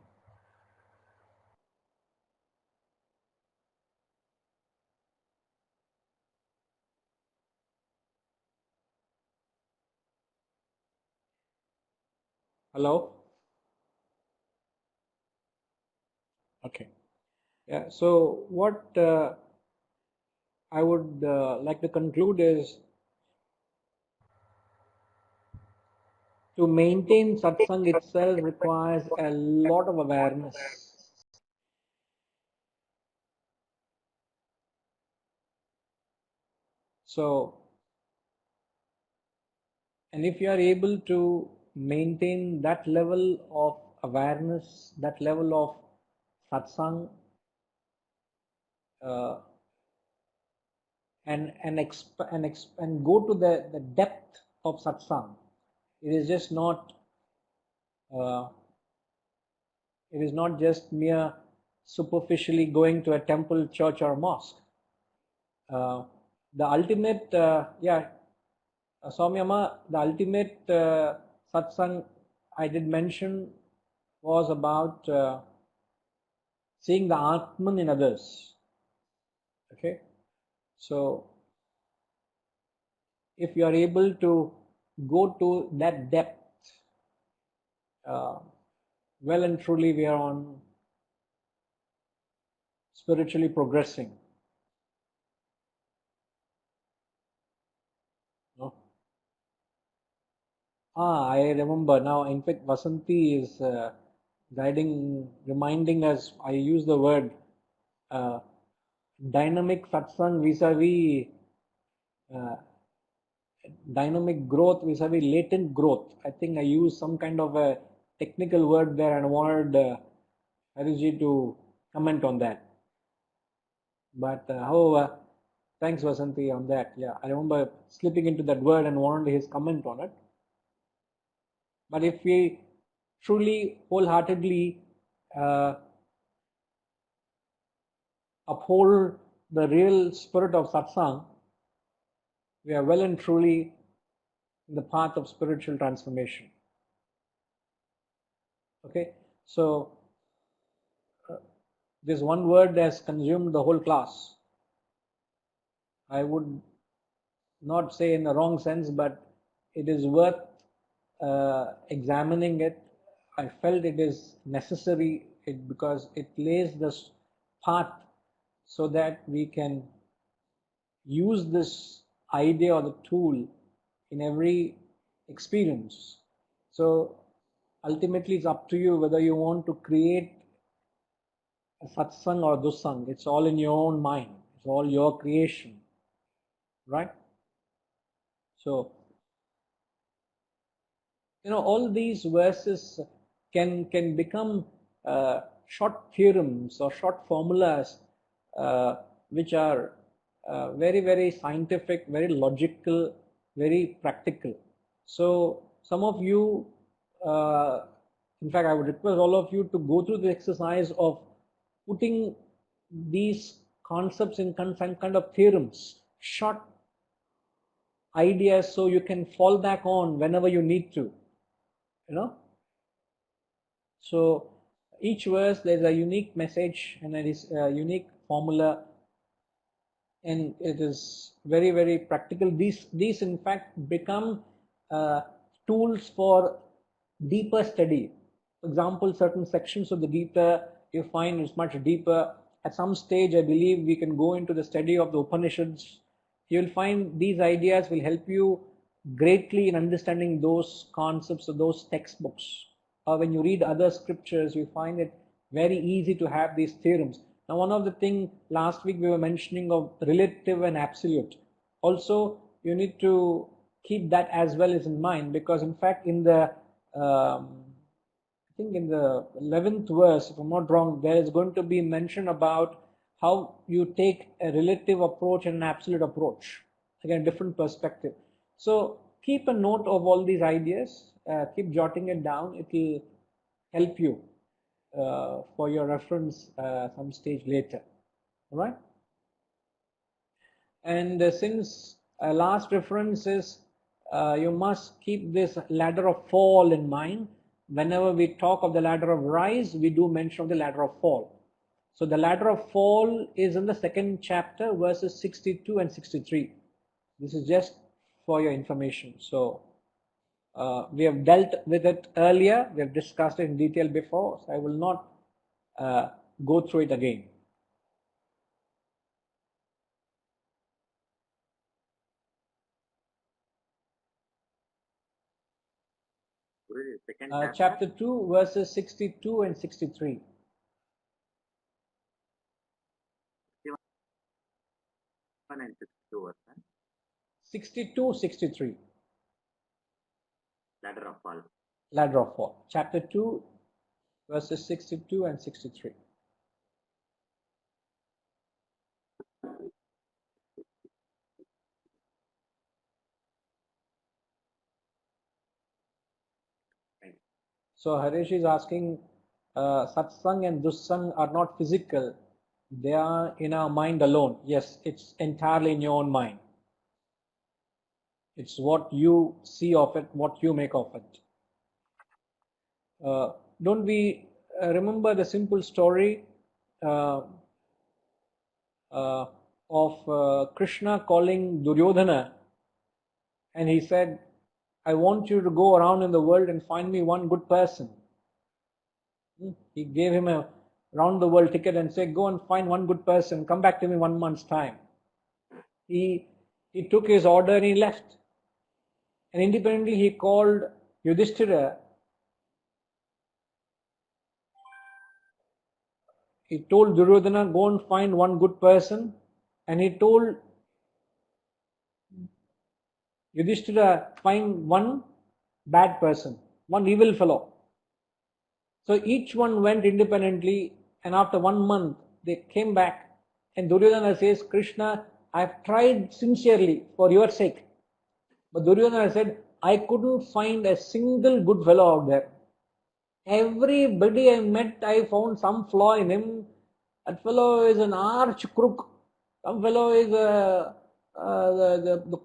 A: hello. Okay. Yeah. So what I would like to conclude is to maintain satsang itself requires a lot of awareness. So, and if you are able to maintain that level of awareness, that level of satsang, uh, and go to the depth of satsang, it is just not uh, it is not just mere superficially going to a temple, church, or mosque. The ultimate, Saumyama, the ultimate satsang I did mention was about seeing the Atman in others. Okay, so if you are able to go to that depth, well and truly we are on spiritually progressing. No? I remember now. In fact, Vasanti is reminding us. I use the word uh, dynamic satsang vis-a-vis dynamic growth vis-a-vis latent growth. I think I used some kind of a technical word there, and I wanted Harishji to comment on that. But however, thanks Vasanti on that. Yeah, I remember slipping into that word and wanted his comment on it. But if we truly, wholeheartedly uphold the real spirit of satsang, we are well and truly in the path of spiritual transformation. Okay, so this one word has consumed the whole class. I would not say in the wrong sense, but it is worth examining it, I felt it is necessary because it lays this path so that we can use this idea or the tool in every experience. So ultimately it's up to you whether you want to create a satsang or a dussang. It's all in your own mind. It's all your creation, right? So, all these verses can become short theorems or short formulas, which are very, very scientific, very logical, very practical. So some of you, in fact, I would request all of you to go through the exercise of putting these concepts in some kind of theorems, short ideas, so you can fall back on whenever you need to. So each verse there's a unique message and there is a unique formula, and it is very, very practical. These in fact become tools for deeper study. For example, certain sections of the Gita you find is much deeper. At some stage, I believe we can go into the study of the Upanishads. You will find these ideas will help you greatly in understanding those concepts or those textbooks. Or when you read other scriptures, you find it very easy to have these theorems. Now, one of the things last week we were mentioning of relative and absolute. Also, you need to keep that as well as in mind, because in fact in the I think in the 11th verse, if I'm not wrong, there is going to be mention about how you take a relative approach and an absolute approach. Again, different perspective. So keep a note of all these ideas, keep jotting it down. It will help you for your reference some stage later. All right? And since last reference is you must keep this ladder of fall in mind. Whenever we talk of the ladder of rise, we do mention of the ladder of fall. So the ladder of fall is in the second chapter, verses 62 and 63. This is just for your information. So we have dealt with it earlier. We have discussed it in detail before. So I will not go through it again. Chapter 2, verses 62 and 63. 62, 63.
E: Ladder of fall.
A: Ladder of fall. Chapter 2, verses 62 and 63. So Harish is asking, satsang and dussang are not physical. They are in our mind alone. Yes, it's entirely in your own mind. It's what you see of it, what you make of it. Don't we remember the simple story of Krishna calling Duryodhana, and he said, I want you to go around in the world and find me one good person. He gave him a round the world ticket and said, go and find one good person, come back to me 1 month's time. He took his order and he left. And independently he called Yudhishthira. He told Duryodhana, go and find one good person. And he told Yudhishthira, find one bad person, one evil fellow. So each one went independently, and after 1 month they came back, and Duryodhana says, Krishna, I've tried sincerely for your sake. But Duryodhana said, I couldn't find a single good fellow out there. Everybody I met, I found some flaw in him. That fellow is an arch crook. Some fellow is the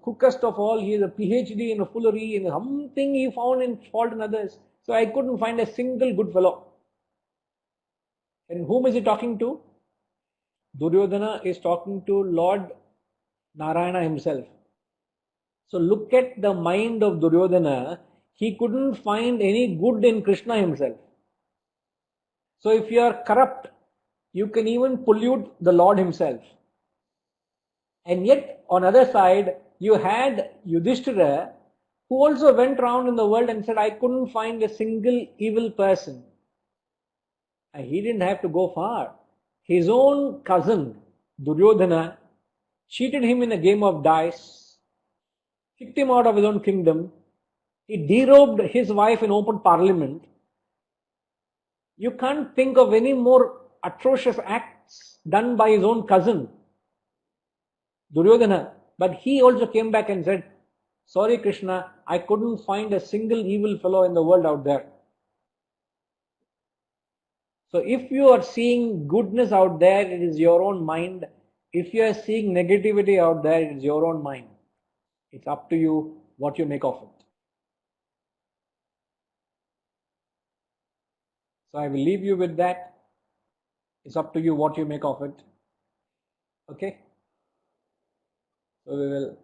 A: crookest of all. He is a PhD in foolery, and something he found in fault in others. So I couldn't find a single good fellow. And whom is he talking to? Duryodhana is talking to Lord Narayana himself. So look at the mind of Duryodhana. he couldn't find any good in Krishna himself. So if you are corrupt, you can even pollute the Lord himself. And yet, on the other side, you had Yudhishthira, who also went around in the world and said, I couldn't find a single evil person. And he didn't have to go far. His own cousin, Duryodhana, cheated him in a game of dice, kicked him out of his own kingdom. He derobed his wife in open parliament. You can't think of any more atrocious acts done by his own cousin, Duryodhana. But he also came back and said, sorry Krishna, I couldn't find a single evil fellow in the world out there. So if you are seeing goodness out there, it is your own mind. If you are seeing negativity out there, it is your own mind. It's up to you what you make of it. So I will leave you with that. It's up to you what you make of it. Okay? So we will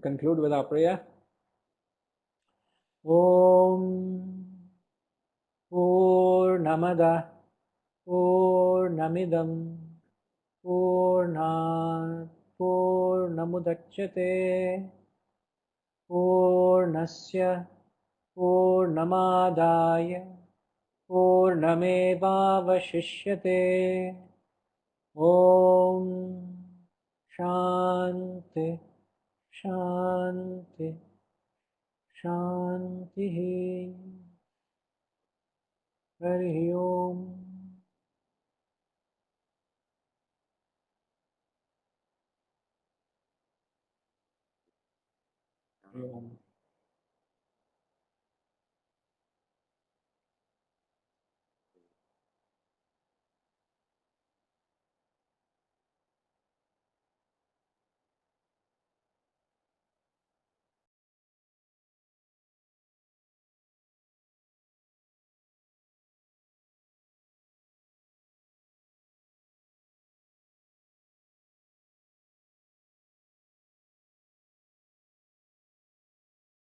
A: conclude with our prayer. Om Purnamada Purnamidam Purnat Purnamudachyate Purnasya Purnamadaya Purnamevavashishyate. Om Shanti Shanti Shanti. Hari Om. Hari Om.